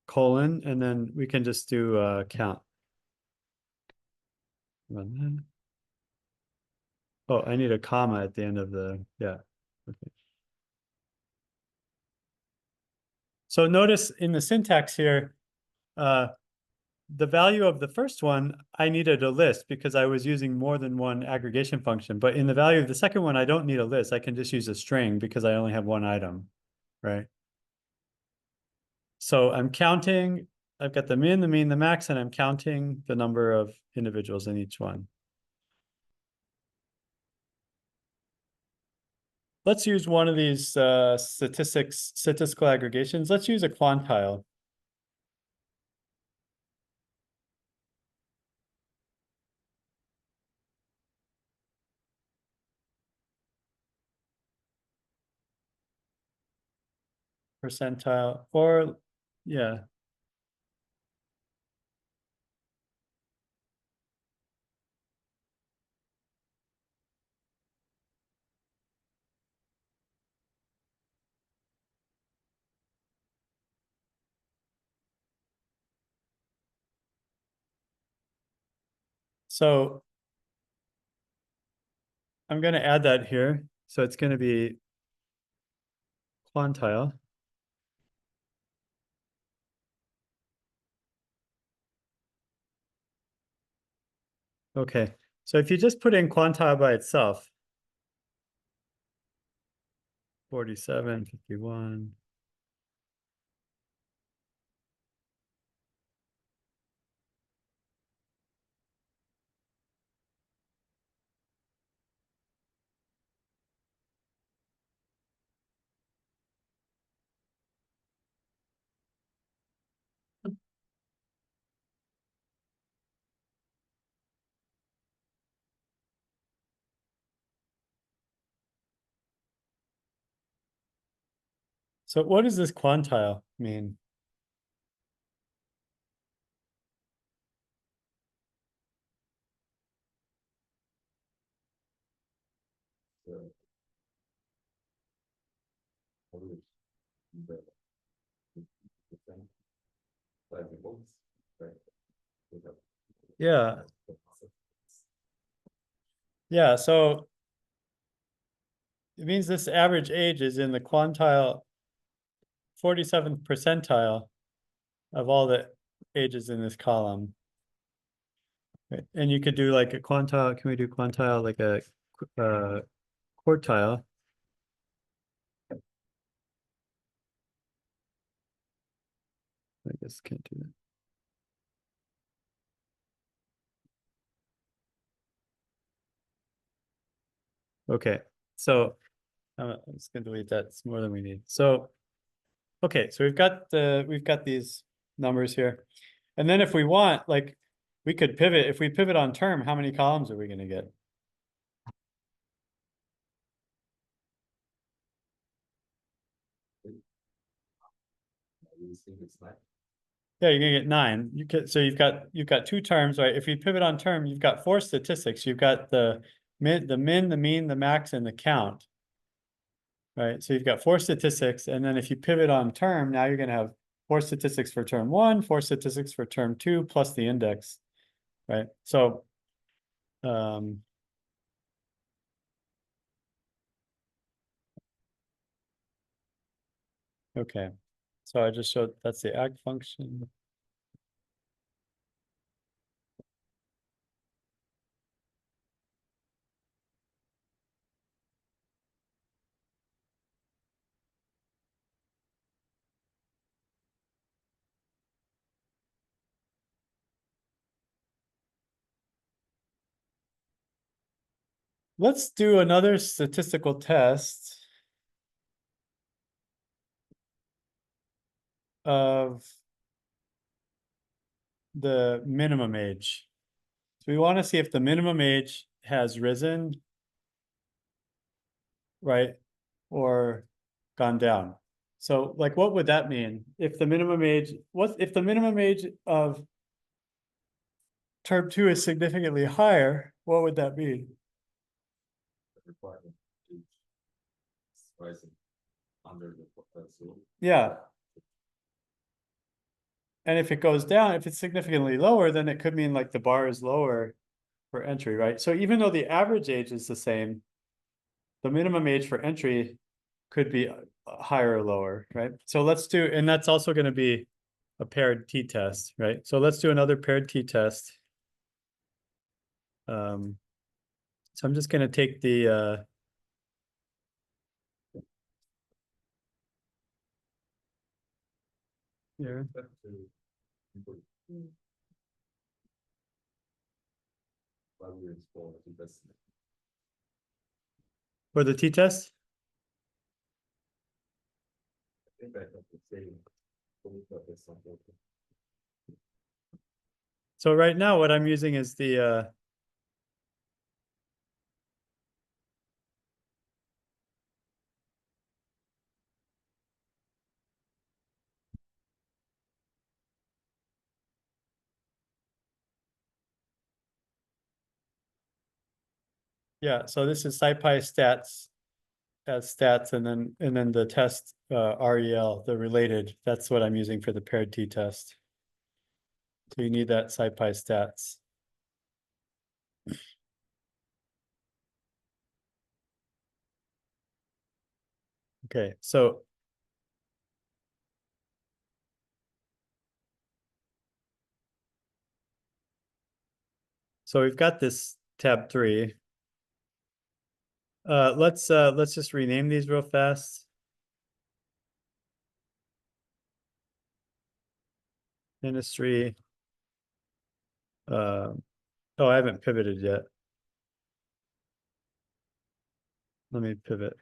colon, and then we can just do count. Oh, I need a comma at the end of the, yeah. Okay. So notice in the syntax here, the value of the first one, I needed a list because I was using more than one aggregation function. But in the value of the second one, I don't need a list. I can just use a string because I only have one item, right? So I'm counting, I've got the min, the mean, the max, and I'm counting the number of individuals in each one. Let's use one of these statistical aggregations. Let's use a quantile. Percentile, or yeah. So I'm going to add that here. So it's going to be quantile. Okay, so if you just put in quantile by itself, 47, 51. So what does this quantile mean? So, probably the different variables, right? We have Yeah, the concept. yeah, so it means this average age is in the quantile 47th percentile of all the ages in this column. Right. And you could do like a quantile, can we do quantile like a quartile? I guess can't do that. Okay, so I'm just gonna delete that. It's more than we need. So, okay, so we've got these numbers here. And then if we want, like, we could pivot. If we pivot on term, how many columns are we gonna get? We think it's like Yeah, you're gonna get 9. You could, so you've got two terms, right? If you pivot on term, you've got 4 statistics. You've got the min, the mean, the max, and the count. Right, so you've got 4 statistics, and then if you pivot on term, now you're gonna have 4 statistics for term 1, 4 statistics for term 2, plus the index, right? So, um, okay, so I just showed that's the ag function. Let's do another statistical test of the minimum age. So we want to see if the minimum age has risen, right, or gone down. So like, what would that mean? If the minimum age, what if the minimum age of term 2 is significantly higher, what would that mean? the requirement is rising under the zero. Yeah. And if it goes down, if it's significantly lower, then it could mean like the bar is lower for entry, right? So even though the average age is the same, the minimum age for entry could be higher or lower, right? So let's do, and that's also going to be a paired t-test, right? So let's do another paired t-test. So I'm just going to take the here. That to input values for the best. For the t-test. I think I have the same. So right now what I'm using is the yeah, so this is scipy.stats as stats, and then the test REL, the related. That's what I'm using for the paired t-test. So you need that scipy.stats. Okay, So we've got this tab 3. Let's just rename these real fast. Industry. Oh, I haven't pivoted yet. Let me pivot.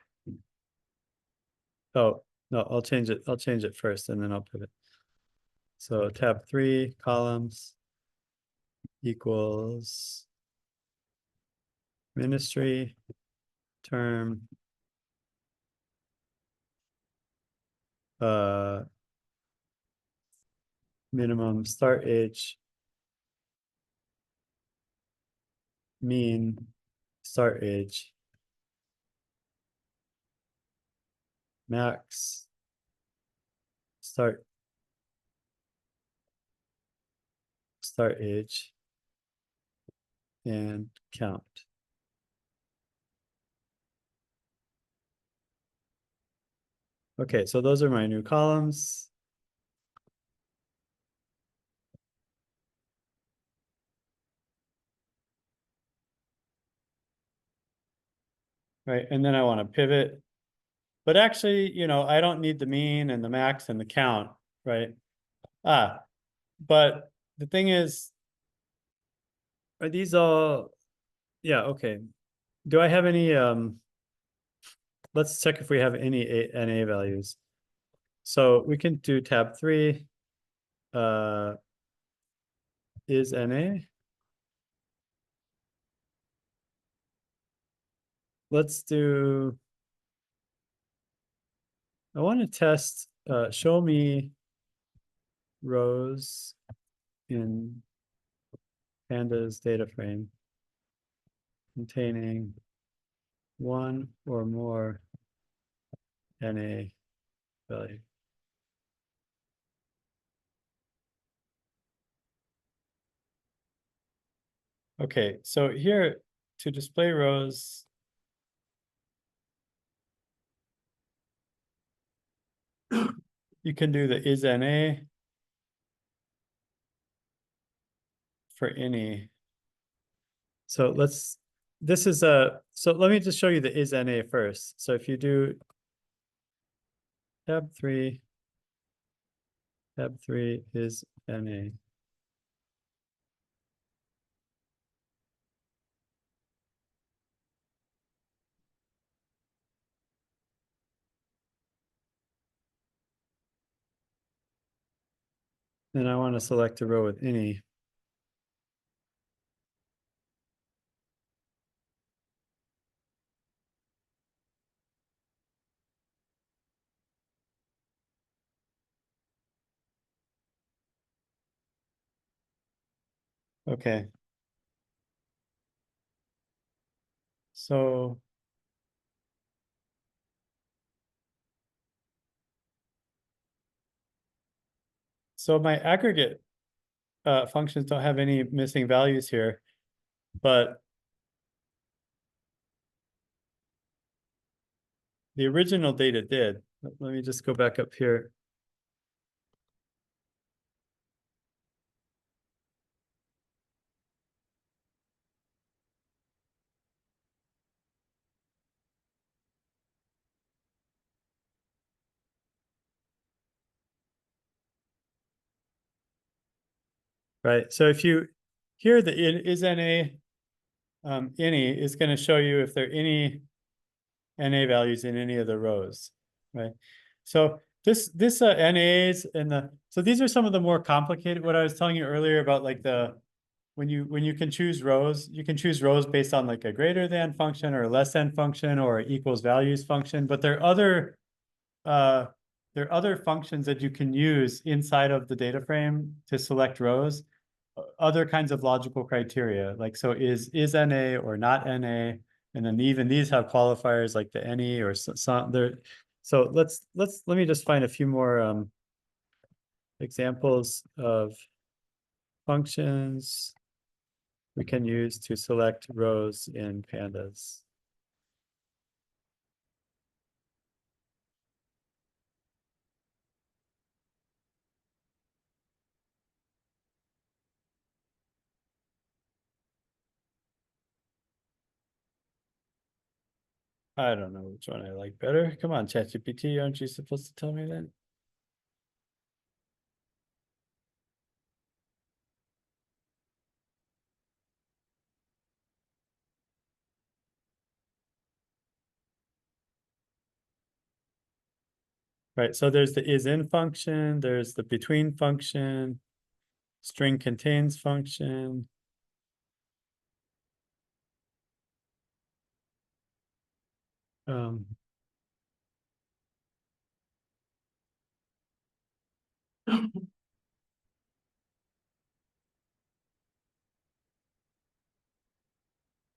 Oh, no, I'll change it. I'll change it first and then I'll pivot. So tab 3, columns equals ministry, term, minimum start age, mean start age, max start age, and count. Okay, so those are my new columns. Right, and then I want to pivot. But actually, you know, I don't need the mean and the max and the count, right? But the thing is, are these all, yeah, okay. Do I have any, let's check if we have any NA values. So we can do tab 3, is NA. Let's do, I want to test, show me rows in pandas data frame containing one or more NA value. Okay, so here to display rows, you can do the is NA for any. So so let me just show you the is NA first. So if you do tab 3 is NA. Then I want to select a row with any. Okay. So my aggregate functions don't have any missing values here, but the original data did. Let me just go back up here. Right. So if you here the is NA any is going to show you if there are any NA values in any of the rows, right? So this NAs and so these are some of the more complicated, what I was telling you earlier about like when you can choose rows, you can choose rows based on like a greater than function or a less than function or equals values function, but uh, there are other functions that you can use inside of the data frame to select rows, other kinds of logical criteria, like so is NA or not NA, and then even these have qualifiers like the any or some there. So let me just find a few more examples of functions we can use to select rows in pandas. I don't know which one I like better. Come on, ChatGPT, aren't you supposed to tell me that? Right, so there's the is_in function, there's the between function, string contains function. Um,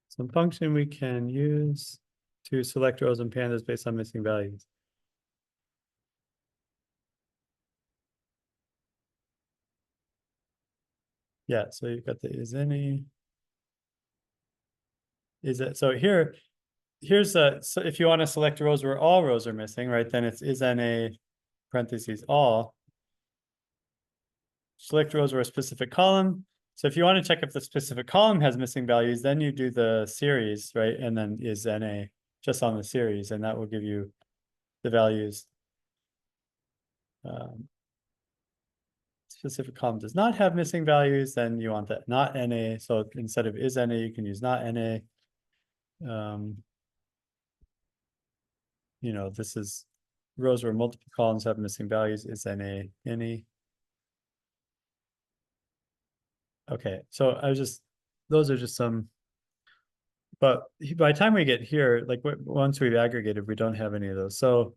some function we can use to select rows and pandas based on missing values. Yeah, so you've got the is any. Is it so here's so if you want to select rows where all rows are missing, right? Then it's is any parentheses all. Select rows where a specific column. So if you want to check if the specific column has missing values, then you do the series, right? And then is NA just on the series, and that will give you the values. Specific column does not have missing values, then you want that not NA. So instead of is NA, you can use not NA. You know, this is rows where multiple columns have missing values is NA any. Okay, so those are just some, but by the time we get here, like once we've aggregated, we don't have any of those. So,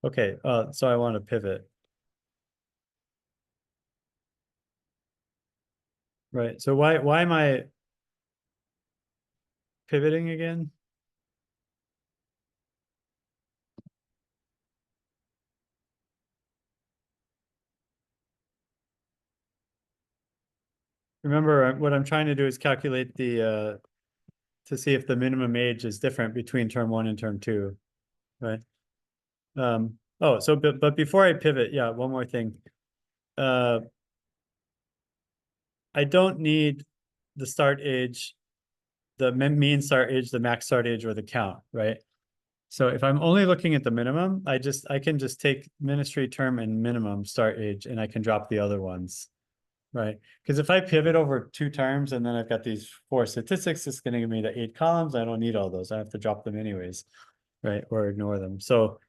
okay, so I want to pivot. Right, so why am I pivoting again? Remember, what I'm trying to do is calculate the, to see if the minimum age is different between term one and term two, right? Oh, so, but before I pivot, yeah, one more thing. I don't need the start age, the mean start age, the max start age, or the count, right? So if I'm only looking at the minimum, I can just take ministry term and minimum start age, and I can drop the other ones, right? Because if I pivot over two terms and then I've got these four statistics, it's going to give me the 8 columns. I don't need all those. I have to drop them anyways, right? Or ignore them. So,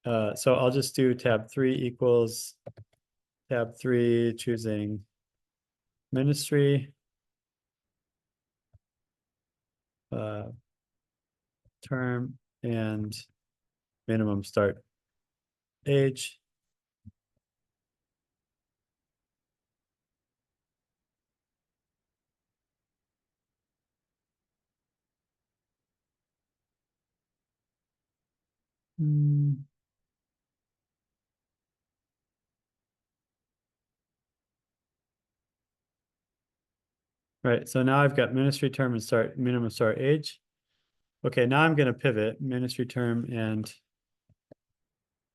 so I'll just do tab 3 equals tab 3, choosing ministry, term, and minimum start age. Right, so now I've got ministry term and start minimum start age. Okay, now I'm going to pivot ministry term and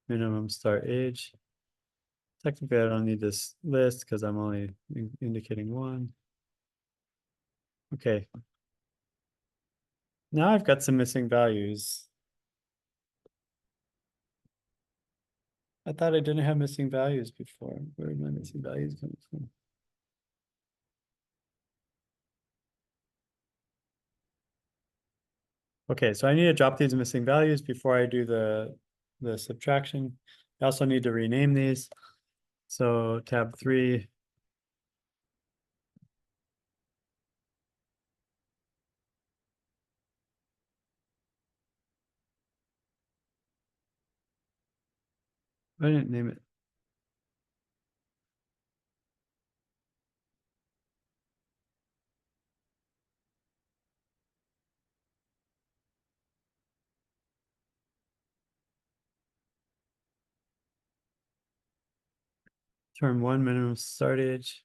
minimum start age. Technically, I don't need this list because I'm only indicating one. Okay. Now I've got some missing values. I thought I didn't have missing values before. Where are my missing values coming from? Okay, so I need to drop these missing values before I do the subtraction. I also need to rename these. So tab 3. I didn't name it. Term 1 minimum start age.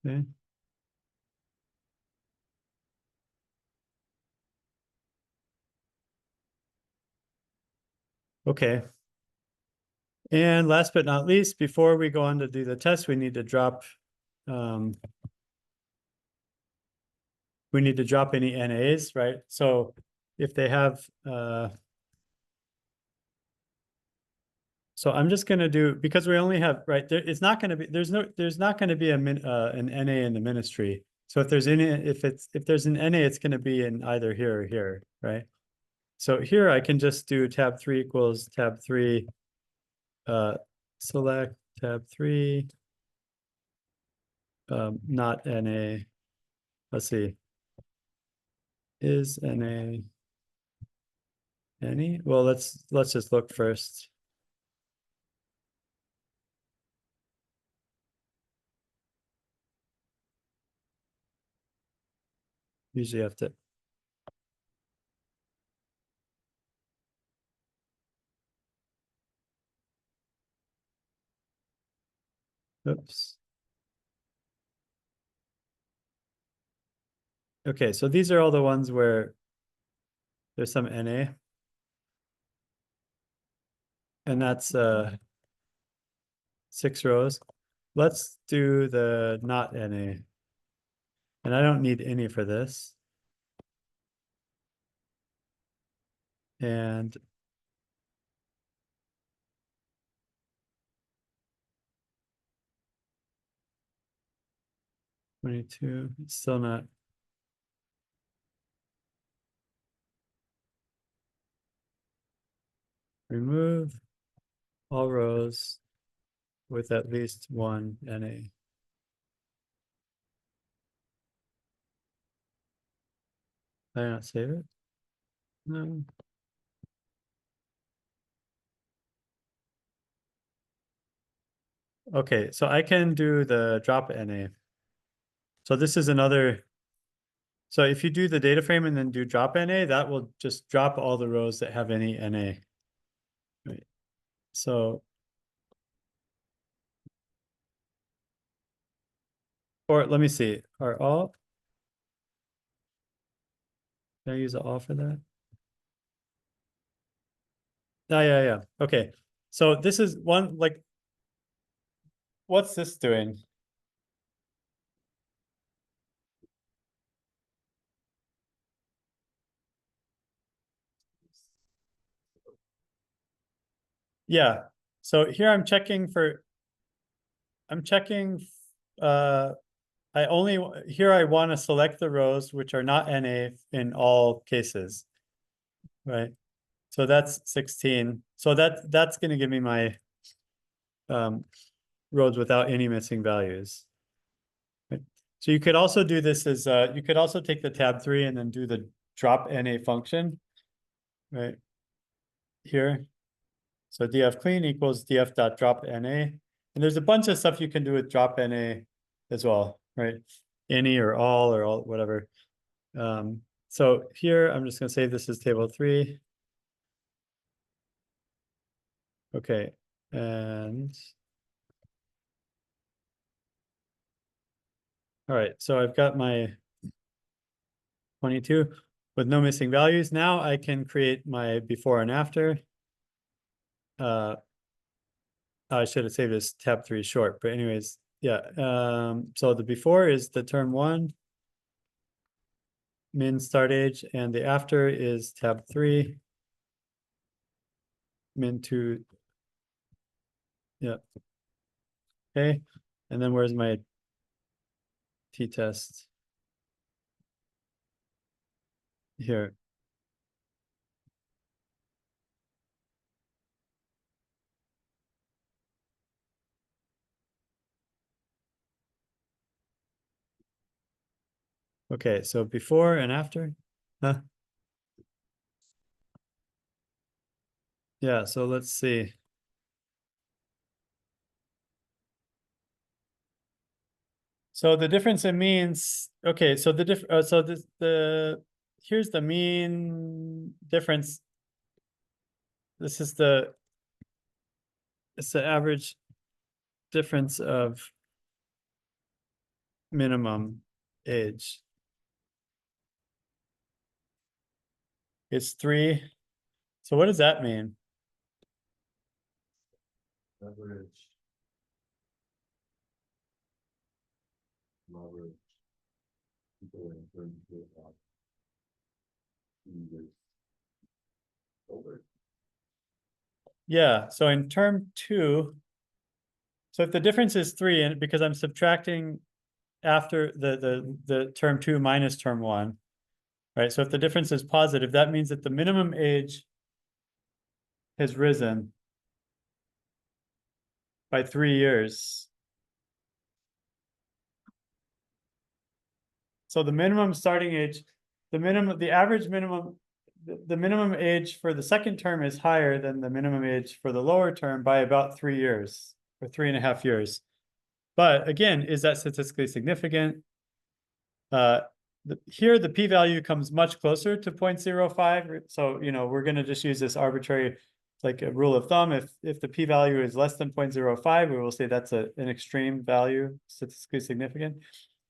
Okay. Okay. And last but not least, before we go on to do the test, we need to drop any NAs, right? So if they have so I'm just going to do, because we only have, right, there, it's not going to be, there's not going to be an NA in the ministry. So if there's if there's an NA, it's going to be in either here or here, right? So here I can just do tab 3 equals tab 3, select tab 3, not NA. Let's see. Is NA any? Well, let's just look first. Usually have to. Oops. Okay, so these are all the ones where there's some NA. And that's 6 rows. Let's do the not NA. And I don't need any for this. And '22, it's still not. Remove all rows with at least one NA. Did I not save it? No. Okay, so I can do the drop NA. So this is another. So if you do the data frame and then do drop NA, that will just drop all the rows that have any NA. Right. So, or let me see, are all, can I use all for that? Yeah. Okay. So this is one, like, what's this doing? Yeah. So here I'm checking, uh, here I want to select the rows which are not NA in all cases, right? So that's 16. So that's going to give me my rows without any missing values. Right? So you could also do this as, you could also take the tab 3 and then do the drop NA function, right? Here. So df clean equals df.drop NA. And there's a bunch of stuff you can do with drop NA as well, right? Any or all, whatever. So here, I'm just going to say this is table 3. Okay. And all right, so I've got my 22 with no missing values. Now I can create my before and after. I should have saved this tab 3 short, but anyways, yeah. So the before is the term 1, min start age, and the after is tab 3, min 2. Yeah. Okay. And then where's my t-test? Here. Okay, so before and after. Huh? Yeah, so let's see. So the difference in means, okay, so here's the mean difference. This is it's the average difference of minimum age is 3. So what does that mean? Average. Average. People in 32 years older. Yeah, so in term 2, so if the difference is 3, and because I'm subtracting after the term 2 minus term 1, right? So if the difference is positive, that means that the minimum age has risen by 3 years. So the minimum starting age, the average minimum, the minimum age for the second term is higher than the minimum age for the lower term by about 3 years or 3.5 years. But again, is that statistically significant? Here, the p-value comes much closer to 0.05. So, we're going to just use this arbitrary, like a rule of thumb. If the p-value is less than 0.05, we will say that's an extreme value, statistically significant.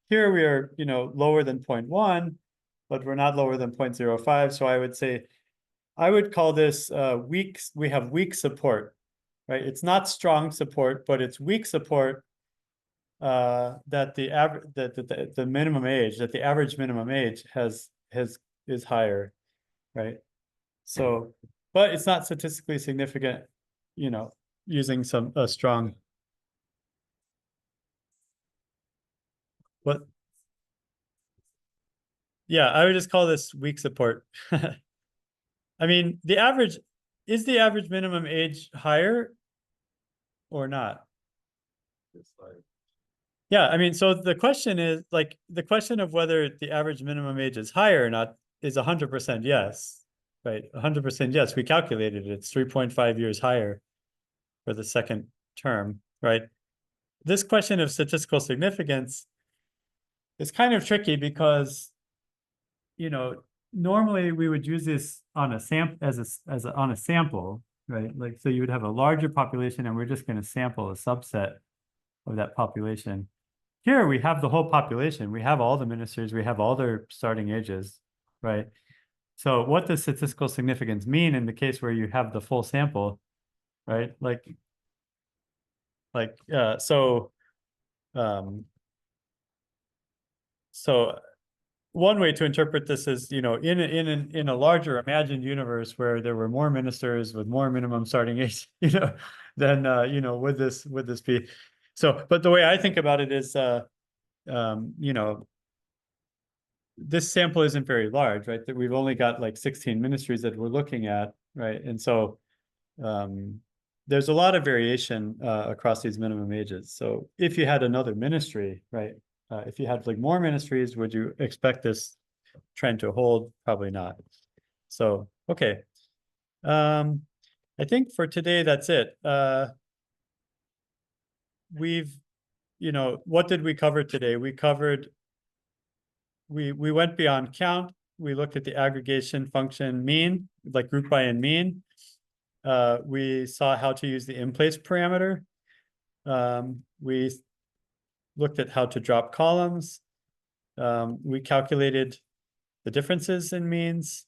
Here we are, lower than 0.1, but we're not lower than 0.05. So I would say, I would call this weak. We have weak support, right? It's not strong support, but it's weak support that the average, the minimum age, that the average minimum age is higher, right? So, but it's not statistically significant, using a strong. What? Yeah, I would just call this weak support. I mean, is the average minimum age higher or not? It's like, Yeah, I mean, so the question is like the question of whether the average minimum age is higher or not is 100% yes, right? 100% yes. We calculated it. It's 3.5 years higher for the second term, right? This question of statistical significance is kind of tricky because, normally we would use this on a on a sample, right? Like, so you would have a larger population and we're just going to sample a subset of that population. Here we have the whole population. We have all the ministers. We have all their starting ages, right? So what does statistical significance mean in the case where you have the full sample, right? So one way to interpret this is, in a larger imagined universe where there were more ministers with more minimum starting age, then would this be? So, but the way I think about it is, this sample isn't very large, right? That we've only got like 16 ministries that we're looking at, right? And so there's a lot of variation across these minimum ages. So if you had another ministry, right? If you had like more ministries, would you expect this trend to hold? Probably not. So, okay. I think for today, that's it. What did we cover today? We went beyond count. We looked at the aggregation function mean, like group by and mean. We saw how to use the inplace parameter. We looked at how to drop columns. We calculated the differences in means.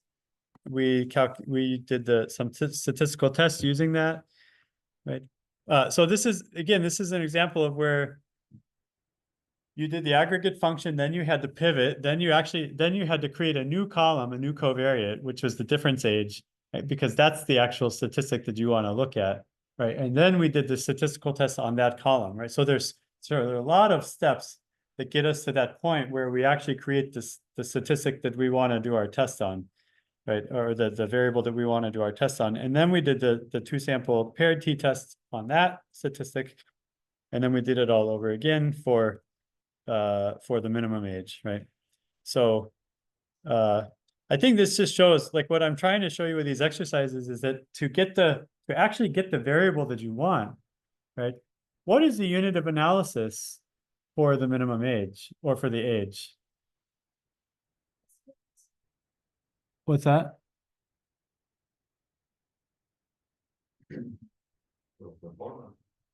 We did some statistical tests using that, right? So this is an example of where you did the aggregate function, then you had to pivot, then you had to create a new column, a new covariate, which was the difference age, right? Because that's the actual statistic that you want to look at, right? And then we did the statistical test on that column, right? So there are a lot of steps that get us to that point where we actually create the statistic that we want to do our test on, right? Or the variable that we want to do our test on. And then we did the two sample paired t-test on that statistic. And then we did it all over again for the minimum age, right? So I think this just shows, like, what I'm trying to show you with these exercises is that to actually get the variable that you want, right? What is the unit of analysis for the minimum age or for the age? What's that?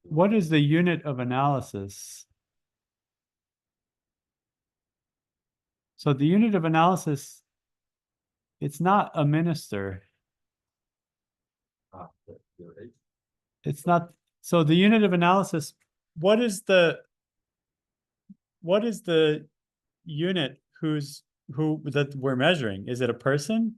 What is the unit of analysis? So the unit of analysis, it's not a minister. Your age. It's not, so the unit of analysis, what is the unit who that we're measuring? Is it a person?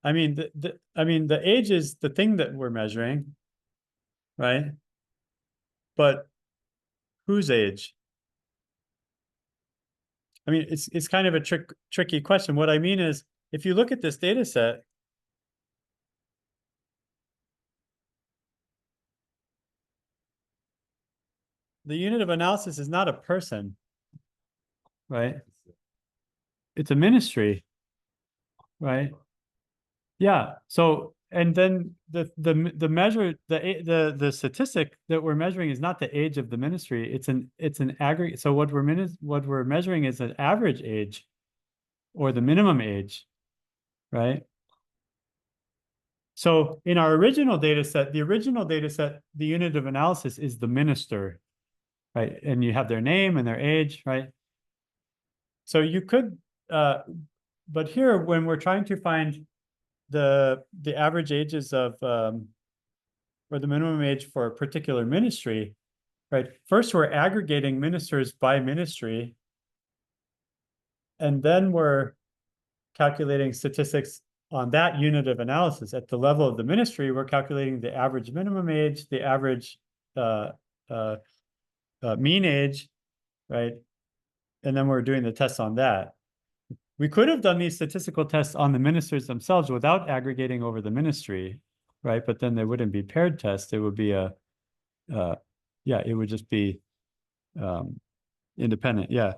I mean, the age is the thing that we're measuring, right? But whose age? I mean, it's kind of a tricky question. What I mean is, if you look at this data set, the unit of analysis is not a person, right? It's a ministry, right? Yeah. So, and then the measure, the statistic that we're measuring is not the age of the ministry. It's an aggregate. So what we're measuring is an average age or the minimum age, right? So in our original data set, the unit of analysis is the minister, right? And you have their name and their age, right? So you could, but here when we're trying to find the average ages of or the minimum age for a particular ministry, right? First, we're aggregating ministers by ministry, and then we're calculating statistics on that unit of analysis. At the level of the ministry, we're calculating the average minimum age, the average uh, uh, mean age, right? And then we're doing the tests on that. We could have done these statistical tests on the ministers themselves without aggregating over the ministry, right? But then they wouldn't be paired tests. It would be yeah, it would just be independent. Yeah.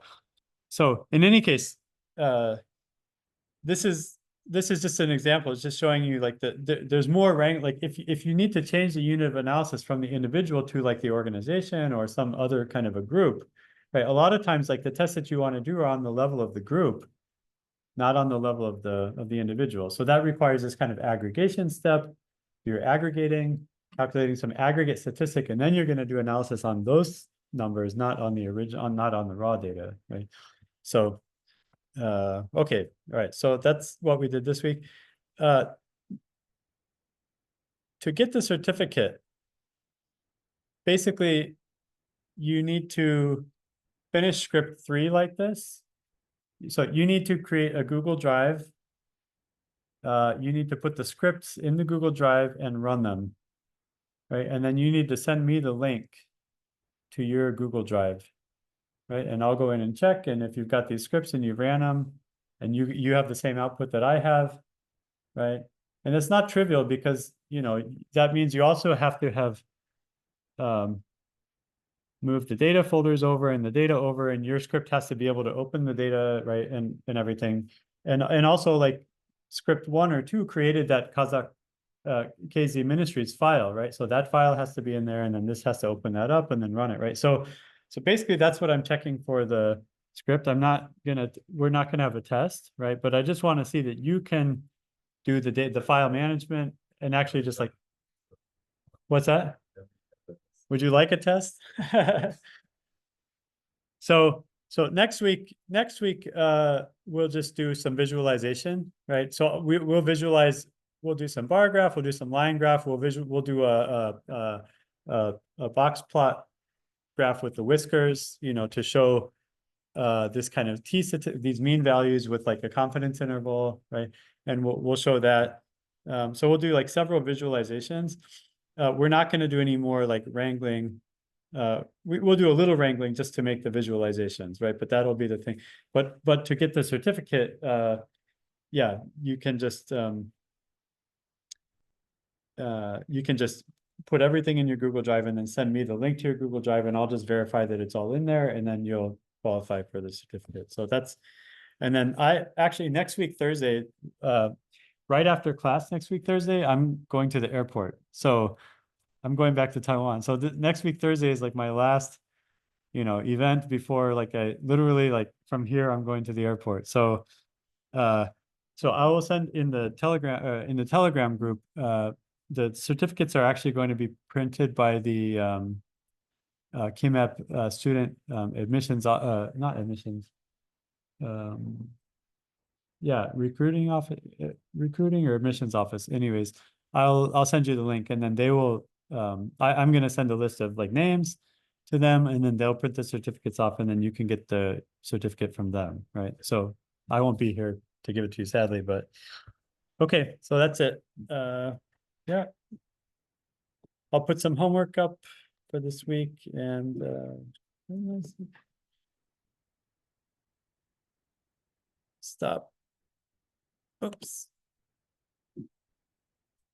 So in any case, this is just an example. It's just showing you like there's more rank. Like if you need to change the unit of analysis from the individual to like the organization or some other kind of a group, right? A lot of times, like the tests that you want to do are on the level of the group, not on the level of the individual. So that requires this kind of aggregation step. You're aggregating, calculating some aggregate statistic, and then you're going to do analysis on those numbers, not on the original, not on the raw data, right? So, okay, all right. So that's what we did this week. To get the certificate, basically, you need to finish script 3 like this. So you need to create a Google Drive. You need to put the scripts in the Google Drive and run them, right? And then you need to send me the link to your Google Drive, right? And I'll go in and check. And if you've got these scripts and you've ran them and you have the same output that I have, right? And it's not trivial because, you know, that means you also have to have move the data folders over and the data over, and your script has to be able to open the data, right? And everything. And also like script 1 or 2 created that Kazakh KZ Ministries file, right? So that file has to be in there, and then this has to open that up and then run it, right? So basically that's what I'm checking for the script. We're not gonna have a test, right? But I just want to see that you can do the file management and actually just like, what's that? Would you like a test? So next week, we'll just do some visualization, right? So we'll visualize, we'll do some bar graph, we'll do some line graph, we'll do a box plot graph with the whiskers, you know, to show this kind of these mean values with like a confidence interval, right? And we'll show that. So we'll do like several visualizations. We're not going to do any more like wrangling. We'll do a little wrangling just to make the visualizations, right? But that'll be the thing. But to get the certificate, yeah, you can just put everything in your Google Drive and then send me the link to your Google Drive, and I'll just verify that it's all in there, and then you'll qualify for the certificate. So that's, and then I actually next week Thursday, right after class next week Thursday, I'm going to the airport. So I'm going back to Taiwan. So next week Thursday is like my last, you know, event before like I literally like from here I'm going to the airport. So I will send in the Telegram group, the certificates are actually going to be printed by the KIMEP student admissions, not admissions. Yeah, recruiting office, recruiting or admissions office. Anyways, I'll send you the link, and then they will. I'm gonna send a list of like names to them, and then they'll print the certificates off, and then you can get the certificate from them, right? So I won't be here to give it to you, sadly, but okay. So that's it. Yeah, I'll put some homework up for this week, and stop. Oops.